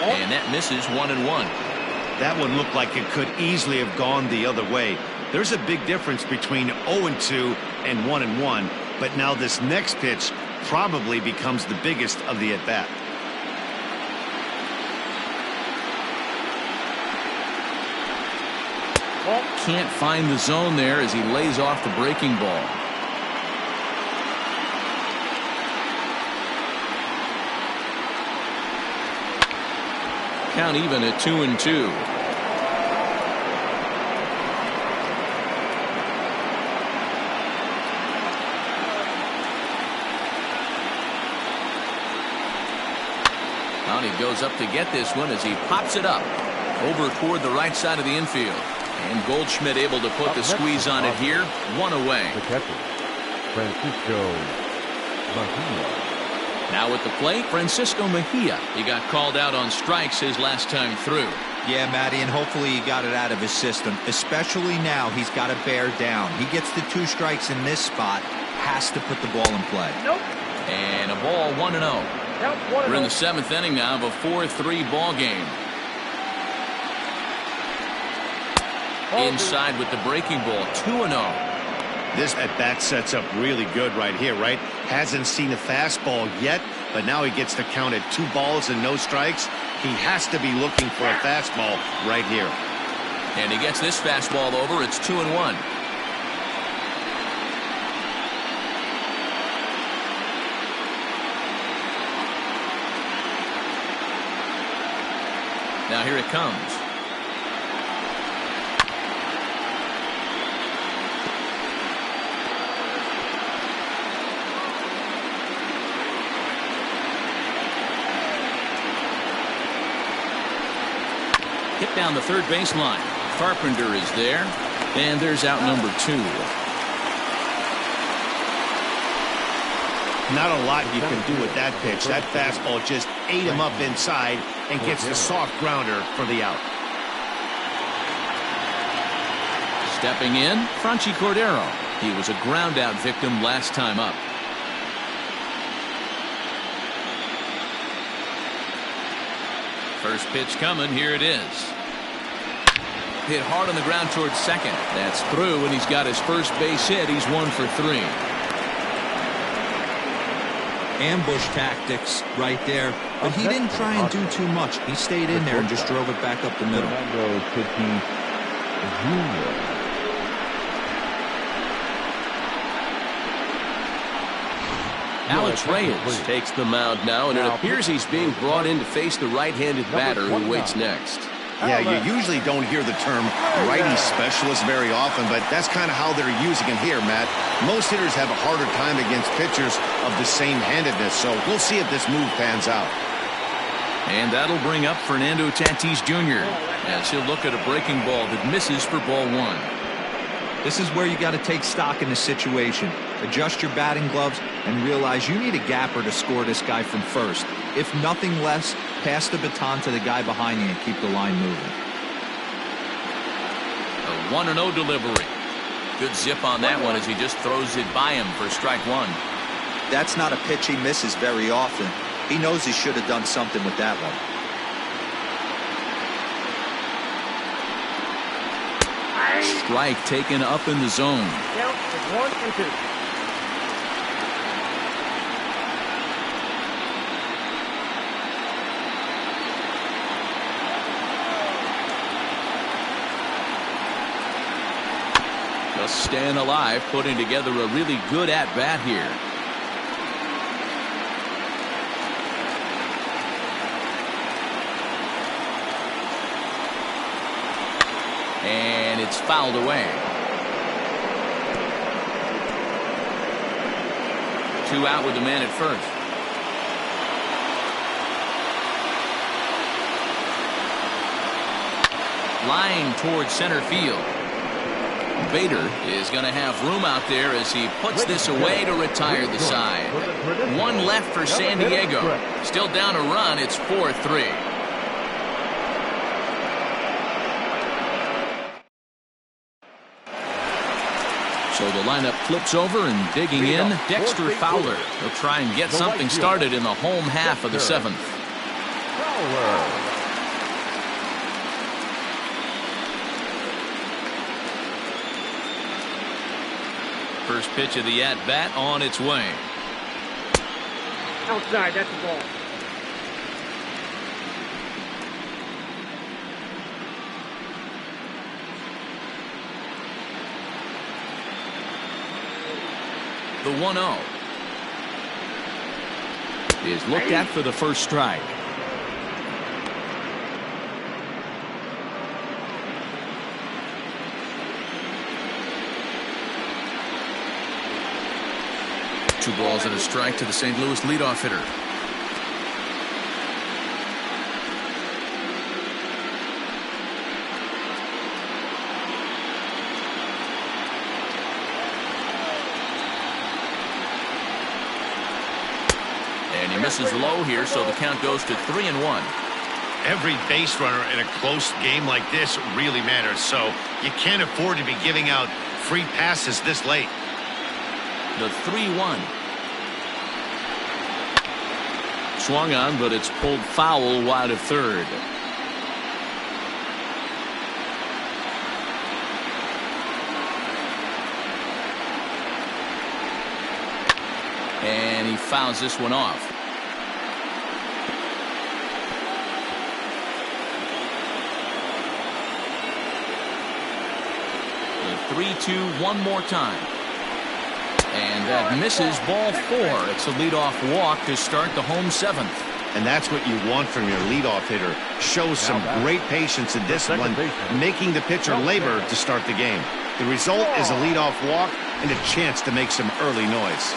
And that misses 1-1. That one looked like it could easily have gone the other way. There's a big difference between 0-2 and 1-1, but now this next pitch probably becomes the biggest of the at-bat. Can't find the zone there as he lays off the breaking ball. Count even at 2-2. Now he goes up to get this one as he pops it up. Over toward the right side of the infield. And Goldschmidt able to put the squeeze on it here. One away. The catcher, Francisco Mejia. Now at the plate, Francisco Mejia. He got called out on strikes his last time through. Yeah, Matty, and hopefully he got it out of his system. Especially now, he's got to bear down. He gets the 2 strikes in this spot, has to put the ball in play. Nope. And a ball 1-0. Count 1-0. We're in the 7th inning now of a 4-3 ball game. Inside with the breaking ball, 2-0. This at-bat sets up really good right here, right? Hasn't seen a fastball yet, but now he gets to count at 2 balls and no strikes. He has to be looking for a fastball right here. And he gets this fastball over. It's 2-1. Now here it comes. Hit down the third baseline. Carpenter is there. And there's out number 2. Not a lot you can do with that pitch. That fastball just ate him up inside and gets the soft grounder for the out. Stepping in, Franchi Cordero. He was a ground out victim last time up. First pitch coming. Here it is. Hit hard on the ground towards second. That's through, and he's got his first base hit. He's 1 for 3. Ambush tactics right there, but he didn't try and do too much. He stayed in there and just drove it back up the middle. Alex Reyes takes the mound now, and it appears he's being brought in to face the right-handed batter who waits next. Yeah, you usually don't hear the term righty specialist very often, but that's kind of how they're using him here, Matt. Most hitters have a harder time against pitchers of the same handedness, so we'll see if this move pans out. And that'll bring up Fernando Tatis Jr. as he'll look at a breaking ball that misses for ball 1. This is where you got to take stock in the situation. Adjust your batting gloves and realize you need a gapper to score this guy from first. If nothing less, pass the baton to the guy behind you and keep the line moving. A 1-0 delivery. Good zip on that one as he just throws it by him for strike 1. That's not a pitch he misses very often. He knows he should have done something with that one. Strike taken up in the zone. Count is 1 and 2. Just staying alive, putting together a really good at-bat here. And it's fouled away. 2 out with the man at first. Lying towards center field. Bader is going to have room out there as he puts this away to retire the side. 1 left for San Diego. Still down a run. It's 4-3. So the lineup flips over and digging in, Dexter Fowler. He'll try and get something started in the home half of the 7th. First pitch of the at-bat on its way. Outside, that's the ball. The 1-0 is looked at for the first strike. Two balls and a strike to the St. Louis leadoff hitter. And he misses low here, so the count goes to 3-1. Every base runner in a close game like this really matters, so you can't afford to be giving out free passes this late. The 3-1. Swung on, but it's pulled foul wide of third. And he fouls this one off. The 3-2 one more time. And that misses, ball 4. It's a leadoff walk to start the home 7th. And that's what you want from your leadoff hitter. Shows some great patience and discipline, making the pitcher labor to start the game. The result is a leadoff walk and a chance to make some early noise.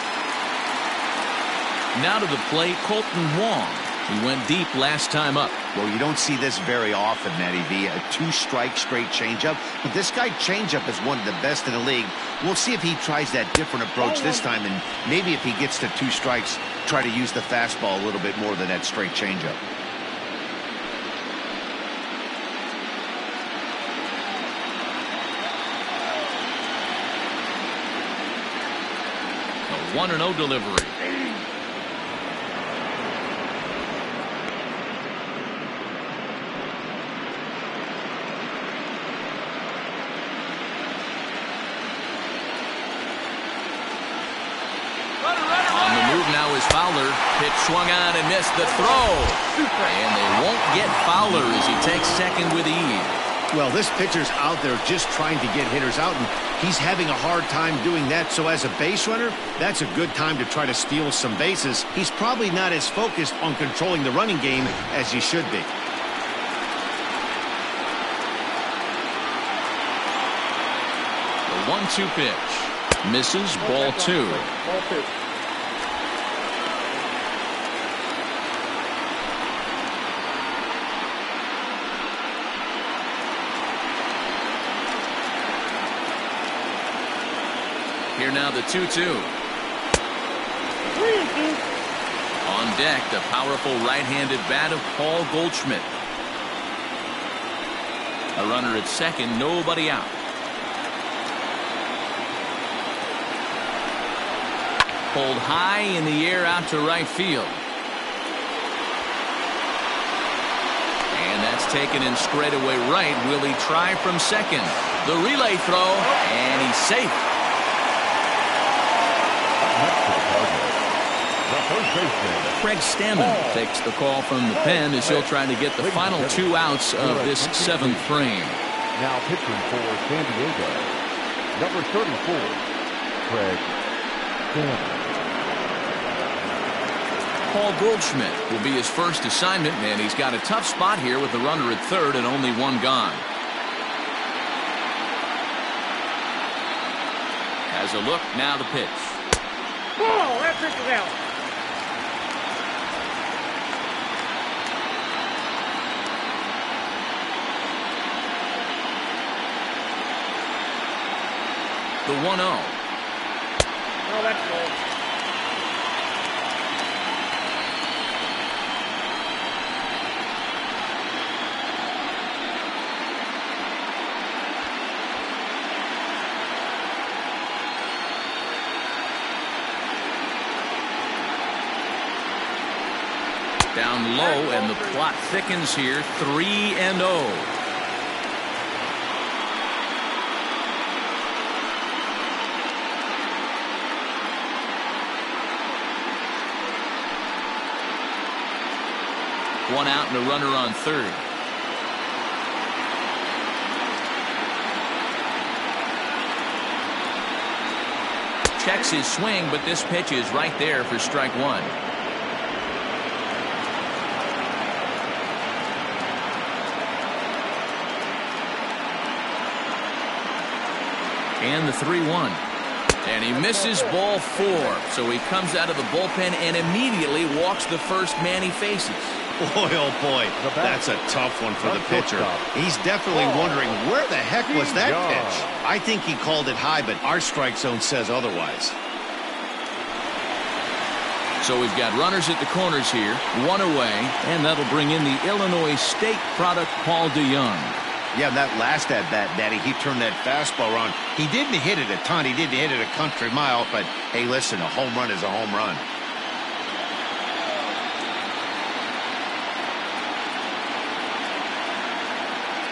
Now to the plate, Colton Wong. He went deep last time up. Well, you don't see this very often, Matty V. A 2-strike straight changeup. But this guy changeup is one of the best in the league. We'll see if he tries that different approach this time. And maybe if he gets to 2 strikes, try to use the fastball a little bit more than that straight changeup. A 1-0 delivery. Fowler, pitch swung on and missed the throw. And they won't get Fowler as he takes second with ease. Well, this pitcher's out there just trying to get hitters out, and he's having a hard time doing that. So as a base runner, that's a good time to try to steal some bases. He's probably not as focused on controlling the running game as he should be. The 1-2 pitch. Misses, ball 2. Ball 2. Here now the 2-2. On deck, the powerful right-handed bat of Paul Goldschmidt. A runner at second, nobody out. Pulled high in the air out to right field. And that's taken in straightaway right. Will he try from second? The relay throw, and he's safe. Craig Stammen takes the call from the pen as he'll try to get the final 2 outs of this 7th frame. Now pitching for San Diego, number 34, Craig Stammen. Paul Goldschmidt will be his first assignment, and he's got a tough spot here with the runner at third and only 1 gone. Has a look, now the pitch. Oh, that pitch is out. The 1-0. Oh, that's low. Down low, and the plot thickens here. 3-0. One out and a runner on third. Checks his swing, but this pitch is right there for strike 1. And the 3-1. And he misses, ball 4. So he comes out of the bullpen and immediately walks the first man he faces. Boy, oh boy, that's a tough one for the pitcher. He's definitely wondering where the heck was that pitch. I think he called it high, but our strike zone says otherwise. So we've got runners at the corners here, one away, and that'll bring in the Illinois State product, Paul DeYoung. Yeah, that last at-bat, Daddy, he turned that fastball around. He didn't hit it a ton. He didn't hit it a country mile, but, hey, listen, a home run is a home run.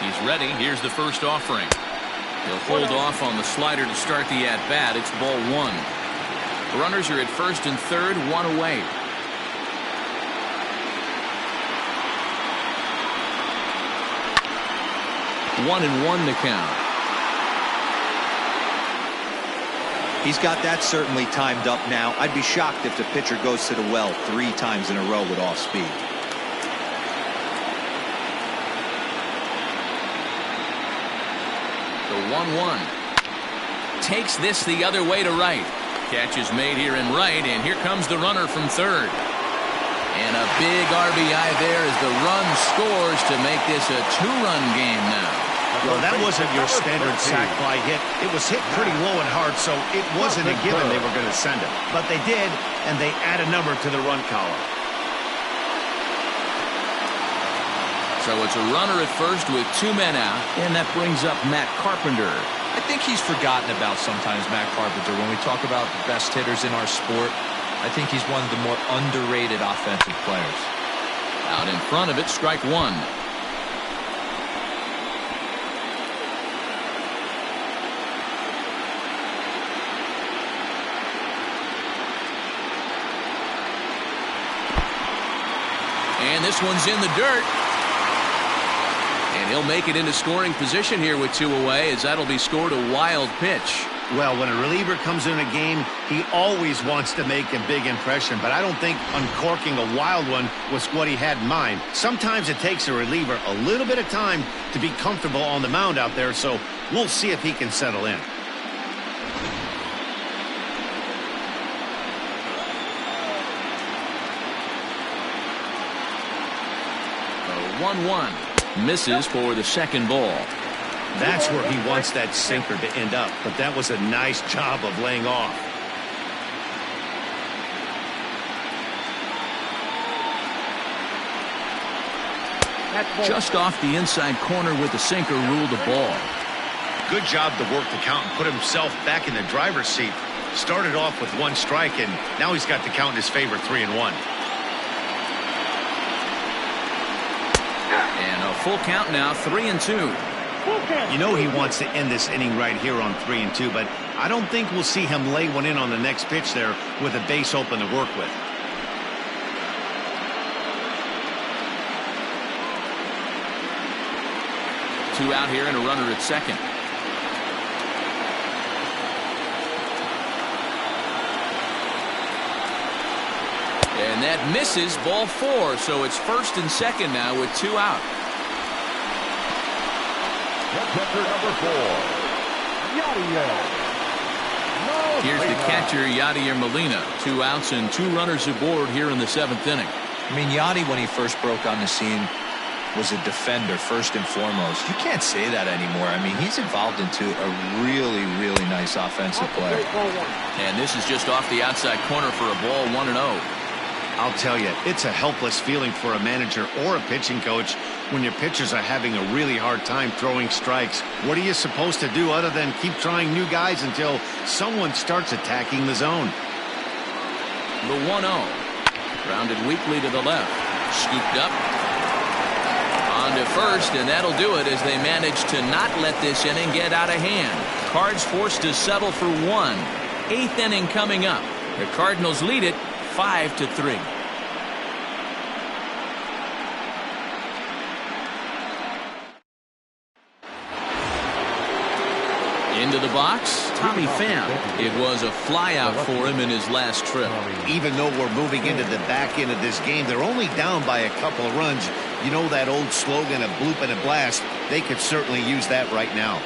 He's ready. Here's the first offering. He'll hold off on the slider to start the at-bat. It's ball one. The runners are at first and third, one away. 1-1 the count. He's got that certainly timed up now. I'd be shocked if the pitcher goes to the well 3 times in a row with off speed. The 1-1. Takes this the other way to right. Catch is made here in right, and here comes the runner from third. And a big RBI there as the run scores to make this a 2-run game now. Well, that wasn't your standard sac fly hit. It was hit pretty low and hard, so it wasn't a given they were going to send it. But they did, and they add a number to the run column. So it's a runner at first with 2 men out, and that brings up Matt Carpenter. I think he's forgotten about sometimes, Matt Carpenter. When we talk about the best hitters in our sport, I think he's one of the more underrated offensive players. Out in front of it, strike one. And this one's in the dirt. And he'll make it into scoring position here with 2 away, as that'll be scored a wild pitch. Well, when a reliever comes in a game, he always wants to make a big impression, but I don't think uncorking a wild one was what he had in mind. Sometimes it takes a reliever a little bit of time to be comfortable on the mound out there, so we'll see if he can settle in. 1-1. Misses for the second ball. That's where he wants that sinker to end up, but that was a nice job of laying off. Just off the inside corner with the sinker, ruled a ball. Good job to work the count and put himself back in the driver's seat. Started off with 1 strike, and now he's got the count in his favor, 3-1. And a full count now, 3-2. You know he wants to end this inning right here on 3-2, but I don't think we'll see him lay one in on the next pitch there with a base open to work with. Two out here and a runner at second. And that misses, ball 4, so it's first and second now with 2 out. Catcher number 4, Yadier. Here's the catcher, Yadier Molina. 2 outs and 2 runners aboard here in the 7th inning. I mean, Yadi, when he first broke on the scene, was a defender first and foremost. You can't say that anymore. I mean, he's evolved into a really, really nice offensive player. And this is just off the outside corner for a ball, 1-0. I'll tell you, it's a helpless feeling for a manager or a pitching coach when your pitchers are having a really hard time throwing strikes. What are you supposed to do other than keep trying new guys until someone starts attacking the zone? The 1-0. Grounded weakly to the left. Scooped up. On to first, and that'll do it as they manage to not let this inning get out of hand. Cards forced to settle for 1. 8th inning coming up. The Cardinals lead it 5-3. Into the box, Tommy Pham. It was a flyout for him in his last trip. Even though we're moving into the back end of this game, they're only down by a couple of runs. You know that old slogan, a bloop and a blast. They could certainly use that right now.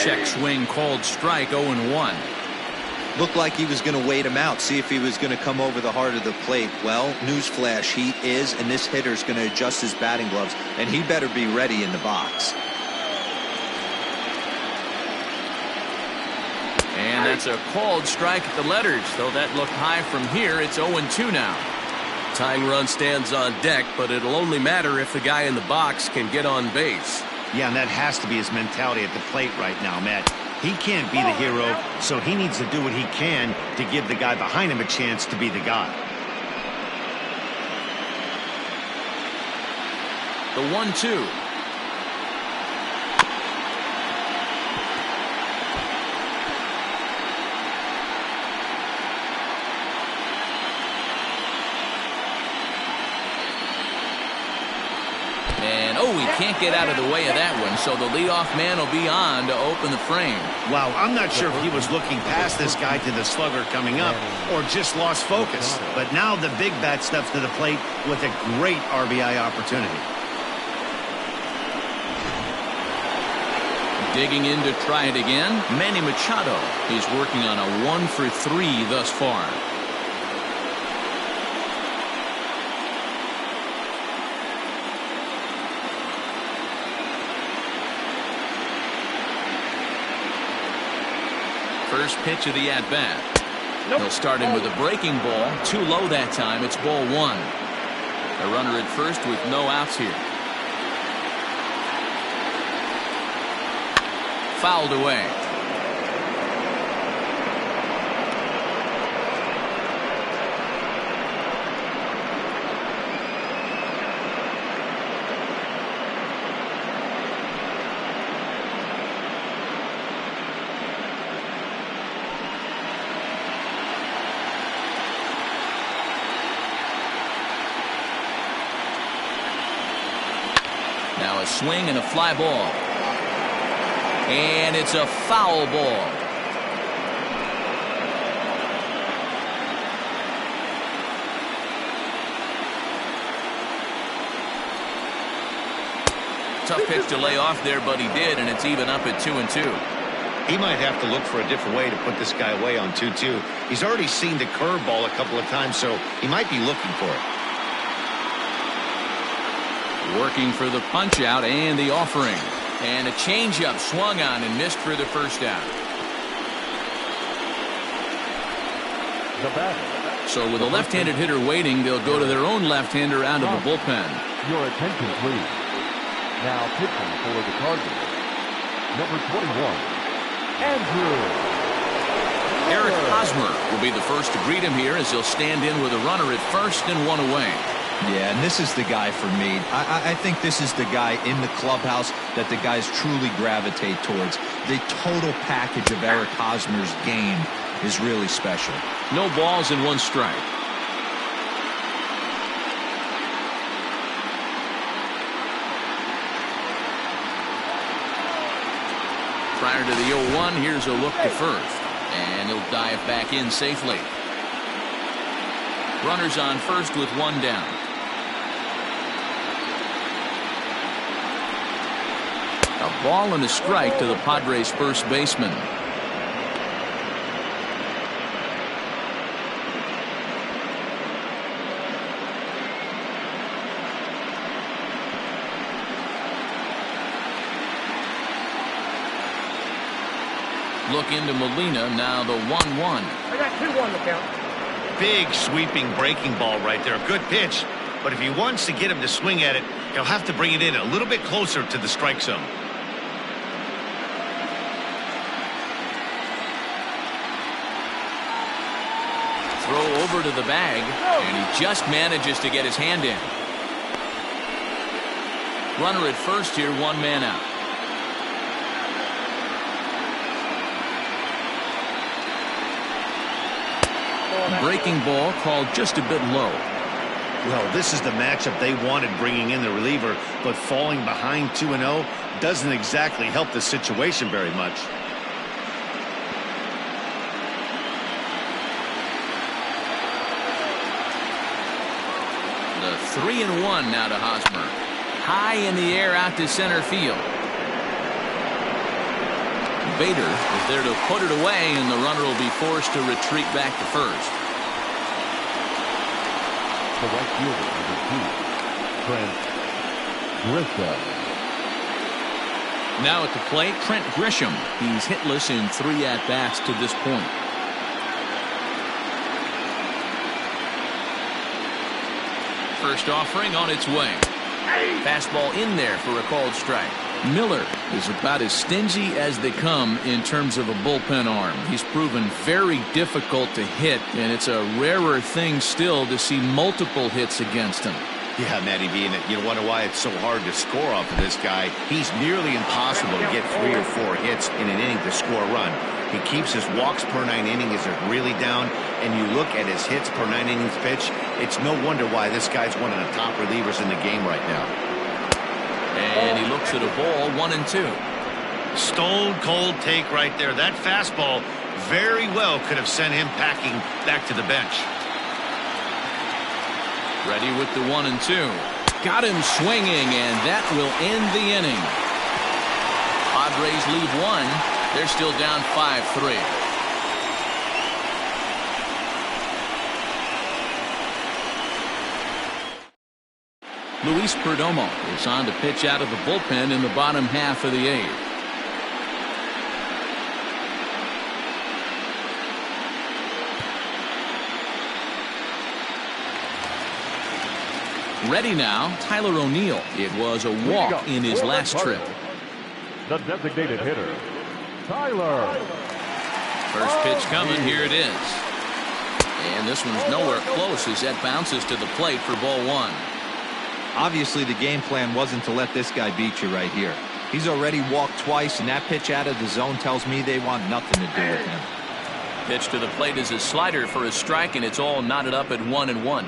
Check swing called strike, 0-1. Looked like he was going to wait him out, see if he was going to come over the heart of the plate. Well, newsflash, he is, and this hitter's going to adjust his batting gloves, and he better be ready in the box. And That's a called strike at the letters, though that looked high from here. It's 0-2 now. Tying run stands on deck, but it'll only matter if the guy in the box can get on base. Yeah, and that has to be his mentality at the plate right now, Matt. He can't be the hero, so he needs to do what he can to give the guy behind him a chance to be the guy. The 1-2. And, oh, he can't get out of the way of that one, so the leadoff man will be on to open the frame. Wow, I'm not sure if he was looking past this guy to the slugger coming up or just lost focus. But now the big bat steps to the plate with a great RBI opportunity. Digging in to try it again, Manny Machado. He's working on a 1-for-3 thus far. First pitch of the at-bat. He'll start in with a breaking ball. Too low that time. It's ball 1. A runner at first with no outs here. Fouled away. Now a swing and a fly ball. And it's a foul ball. Tough pitch to lay off there, but he did, and it's even up at 2-2. He might have to look for a different way to put this guy away on 2-2. He's already seen the curveball a couple of times, so he might be looking for it. Working for the punch out and the offering. And a changeup swung on and missed for the first out. The batter. So with a left-handed hitter waiting, they'll go to their own left-hander out of the bullpen. Your attention, please. Now pitching for the Cardinals, number 21, Andrew. Eric Hosmer will be the first to greet him here as he'll stand in with a runner at first and one away. Yeah, and this is the guy for me. I think this is the guy in the clubhouse that the guys truly gravitate towards. The total package of Eric Hosmer's game is really special. No balls and one strike. Prior to the 0-1, here's a look to first. And he'll dive back in safely. Runners on first with one down. A ball and a strike to the Padres' first baseman. Look into Molina, now the 1-1. I got 2-1 to count. Big sweeping breaking ball right there. Good pitch. But if he wants to get him to swing at it, he'll have to bring it in a little bit closer to the strike zone. Throw over to the bag, and he just manages to get his hand in. Runner at first here, one man out. Breaking ball called just a bit low. Well, this is the matchup they wanted, bringing in the reliever, but falling behind 2-0 doesn't exactly help the situation very much. The 3-1 now to Hosmer. High in the air out to center field. Bader is there to put it away, and the runner will be forced to retreat back to first. The right fielder, number 2, Trent Grisham. Now at the plate, Trent Grisham. He's hitless in 3 at-bats to this point. First offering on its way. Fastball in there for a called strike. Miller is about as stingy as they come in terms of a bullpen arm. He's proven very difficult to hit, and it's a rarer thing still to see multiple hits against him. Yeah, Matty V, and you wonder why it's so hard to score off of this guy. He's nearly impossible to get 3 or 4 hits in an inning to score a run. He keeps his walks per 9 inning is really down, and you look at his hits per 9 innings pitch, it's no wonder why this guy's one of the top relievers in the game right now. And he looks at a ball, 1-2. Stone cold take right there. That fastball very well could have sent him packing back to the bench. Ready with the 1-2. Got him swinging, and that will end the inning. Padres lead 1. They're still down 5-3. Luis Perdomo is on to pitch out of the bullpen in the bottom half of the 8th. Ready now, Tyler O'Neill. It was a walk in his last trip. The designated hitter, Tyler. First pitch coming. Here it is. And this one's nowhere close as that bounces to the plate for ball 1. Obviously, the game plan wasn't to let this guy beat you right here. He's already walked twice, and that pitch out of the zone tells me they want nothing to do with him. Pitch to the plate is a slider for a strike, and it's all knotted up at 1-1.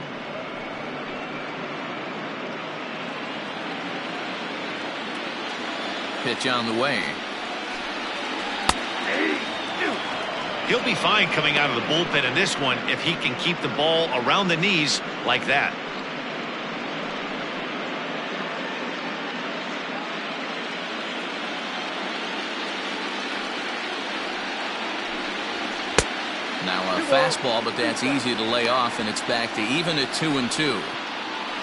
Pitch on the way. He'll be fine coming out of the bullpen in this one if he can keep the ball around the knees like that. Now a fastball, but that's easy to lay off, and it's back to even at 2-2.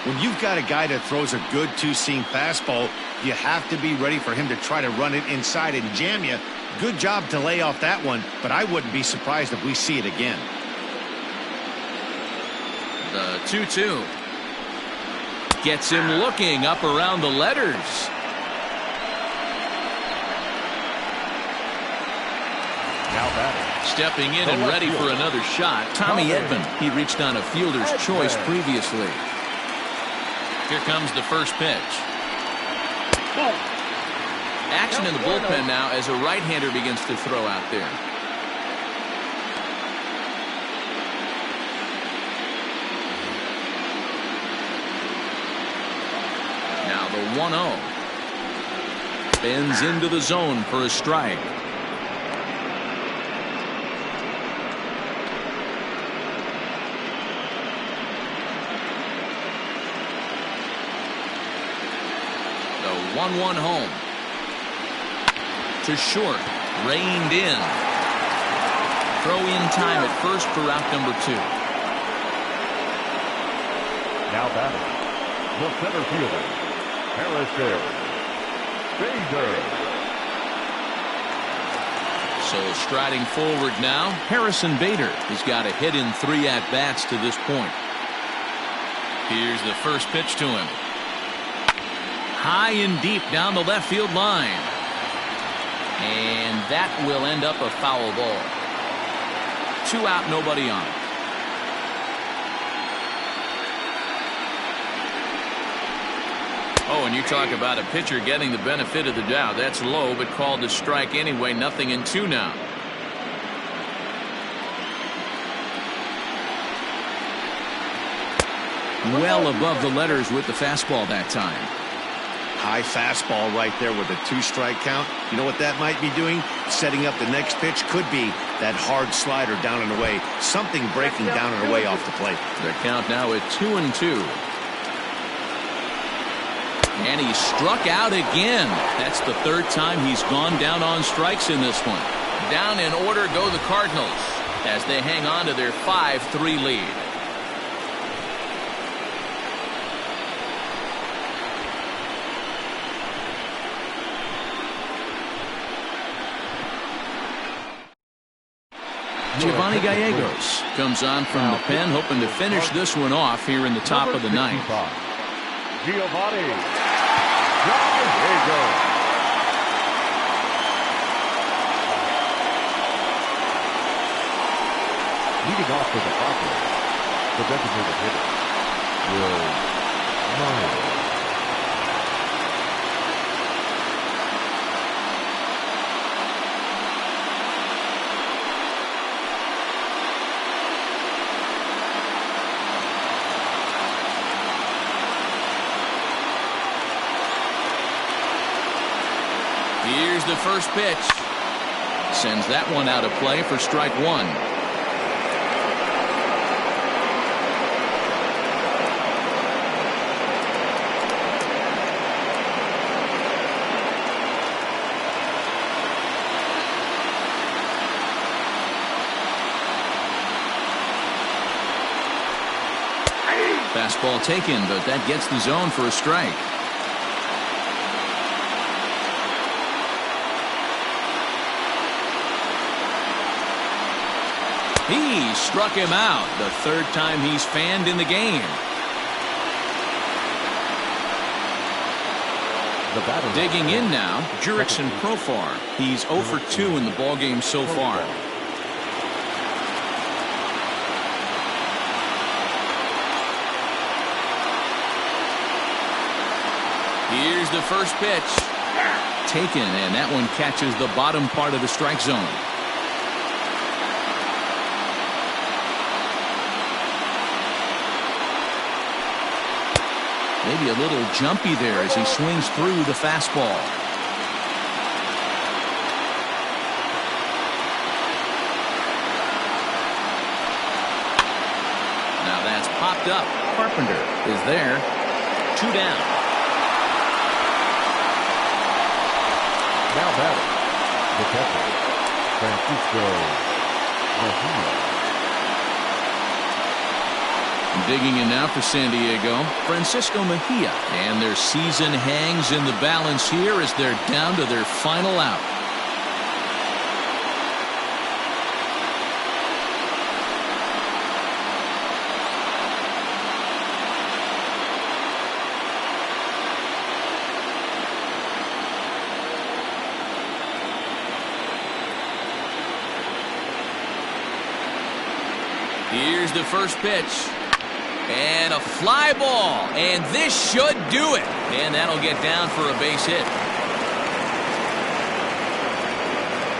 When you've got a guy that throws a good two-seam fastball, you have to be ready for him to try to run it inside and jam you. Good job to lay off that one, but I wouldn't be surprised if we see it again. The 2-2. Gets him looking up around the letters. Now batting. Stepping in and ready for another shot, Tommy Edman. He reached on a fielder's choice previously. Here comes the first pitch. Action in the bullpen now as a right-hander begins to throw out there. Now the 1-0. Bends into the zone for a strike. The 1-1 home. To short. Reined in. Throw in time at first for out number 2. Now batting, the center fielder, Harrison Bader. So striding forward now, Harrison Bader has got a hit in 3 at-bats to this point. Here's the first pitch to him. High and deep down the left field line. And that will end up a foul ball. 2 out, nobody on. Oh, and you talk about a pitcher getting the benefit of the doubt. That's low, but called a strike anyway. 0-2 now. Well above the letters with the fastball that time. High fastball right there with a 2-strike count. You know what that might be doing? Setting up the next pitch could be that hard slider down and away. Something breaking down and away off the plate. The count now at 2-2. And he struck out again. That's the 3rd time he's gone down on strikes in this one. Down in order go the Cardinals as they hang on to their 5-3 lead. Giovanni Gallegos comes on from the pen, hoping to finish this one off here in the top of the ninth. Giovanni Gallegos. Leading off for the Padres, the designated hitter, Will Myers. Here's the first pitch. Sends that one out of play for strike one. Fastball taken, but that gets the zone for a strike. He struck him out, the third time he's fanned in the game. Digging in now, Jurickson Profar. He's 0 for 2 in the ballgame so far. Here's the first pitch. Taken, and that one catches the bottom part of the strike zone. Maybe a little jumpy there as he swings through the fastball. Now that's popped up. Carpenter is there. 2 down. Now batting, the catcher, Francisco Mejia. Digging in now for San Diego, Francisco Mejia. And their season hangs in the balance here as they're down to their final out. Here's the first pitch. And a fly ball. And this should do it. And that'll get down for a base hit.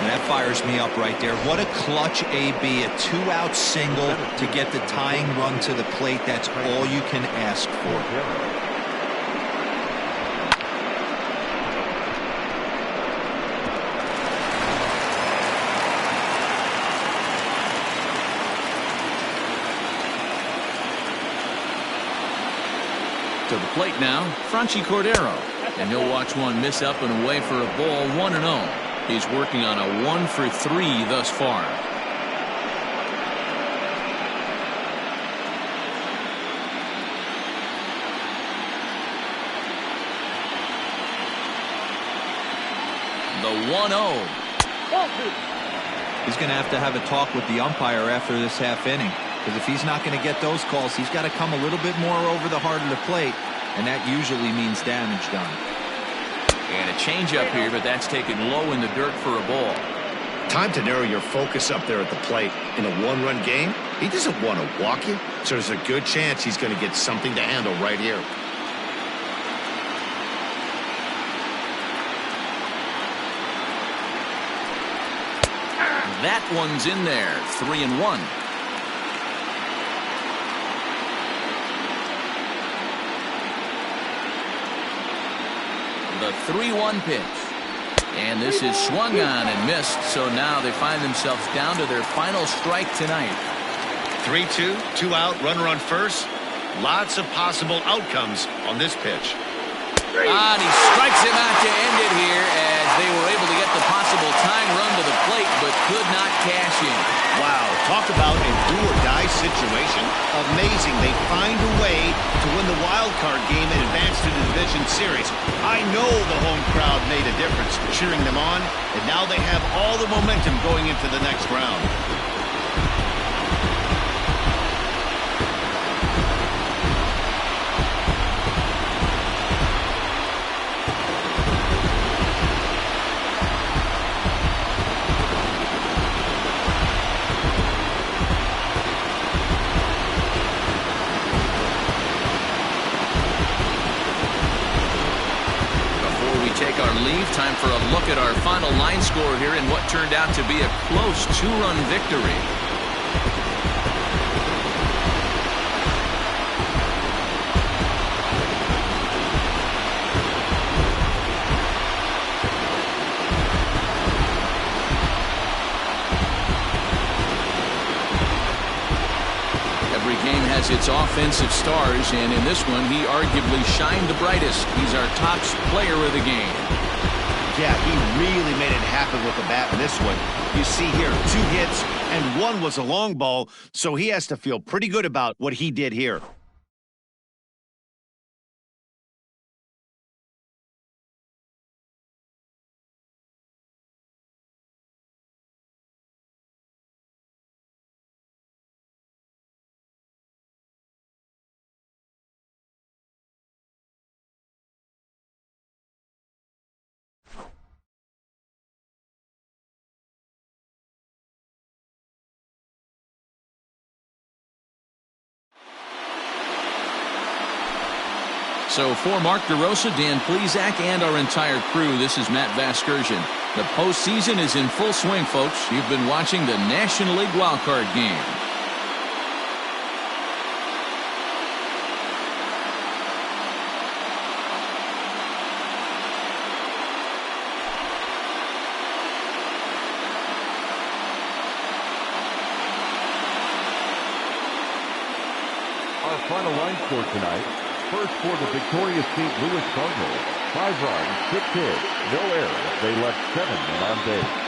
And that fires me up right there. What a clutch AB. A 2-out single to get the tying run to the plate. That's all you can ask for. To the plate now, Franchi Cordero. And he'll watch one miss up and away for a ball, 1-0. He's working on a 1 for 3 thus far. The 1-0. He's going to have a talk with the umpire after this half inning. Because if he's not going to get those calls, he's got to come a little bit more over the heart of the plate, and that usually means damage done. And a changeup here, but that's taken low in the dirt for a ball. Time to narrow your focus up there at the plate. In a one-run game, he doesn't want to walk you, so there's a good chance he's going to get something to handle right here. That one's in there, 3-1. The 3-1 pitch. And this is swung on and missed, so now they find themselves down to their final strike tonight. 3-2, 2 out, runner on first. Lots of possible outcomes on this pitch. And he strikes him out to end it here as they were able to get the possible tying run to the plate, but could not cash in. Wow, talk about a do-or-die situation. Amazing. They find a way to win the wild card game and advance to the division series. I know the home crowd made a difference cheering them on, and now they have all the momentum going into the next round. relief. Time for a look at our final line score here in what turned out to be a close 2-run victory. Every game has its offensive stars, and in this one, he arguably shined the brightest. He's our top player of the game. Yeah, he really made it happen with the bat in this one. You see here, 2 hits, and 1 was a long ball, so he has to feel pretty good about what he did here. So for Mark DeRosa, Dan Plesac, and our entire crew, this is Matt Vasgersian. The postseason is in full swing, folks. You've been watching the National League wildcard game. Our final line score tonight. First for the victorious St. Louis Cardinals, 5 runs, 6 hits, no errors. They left 7 men on base.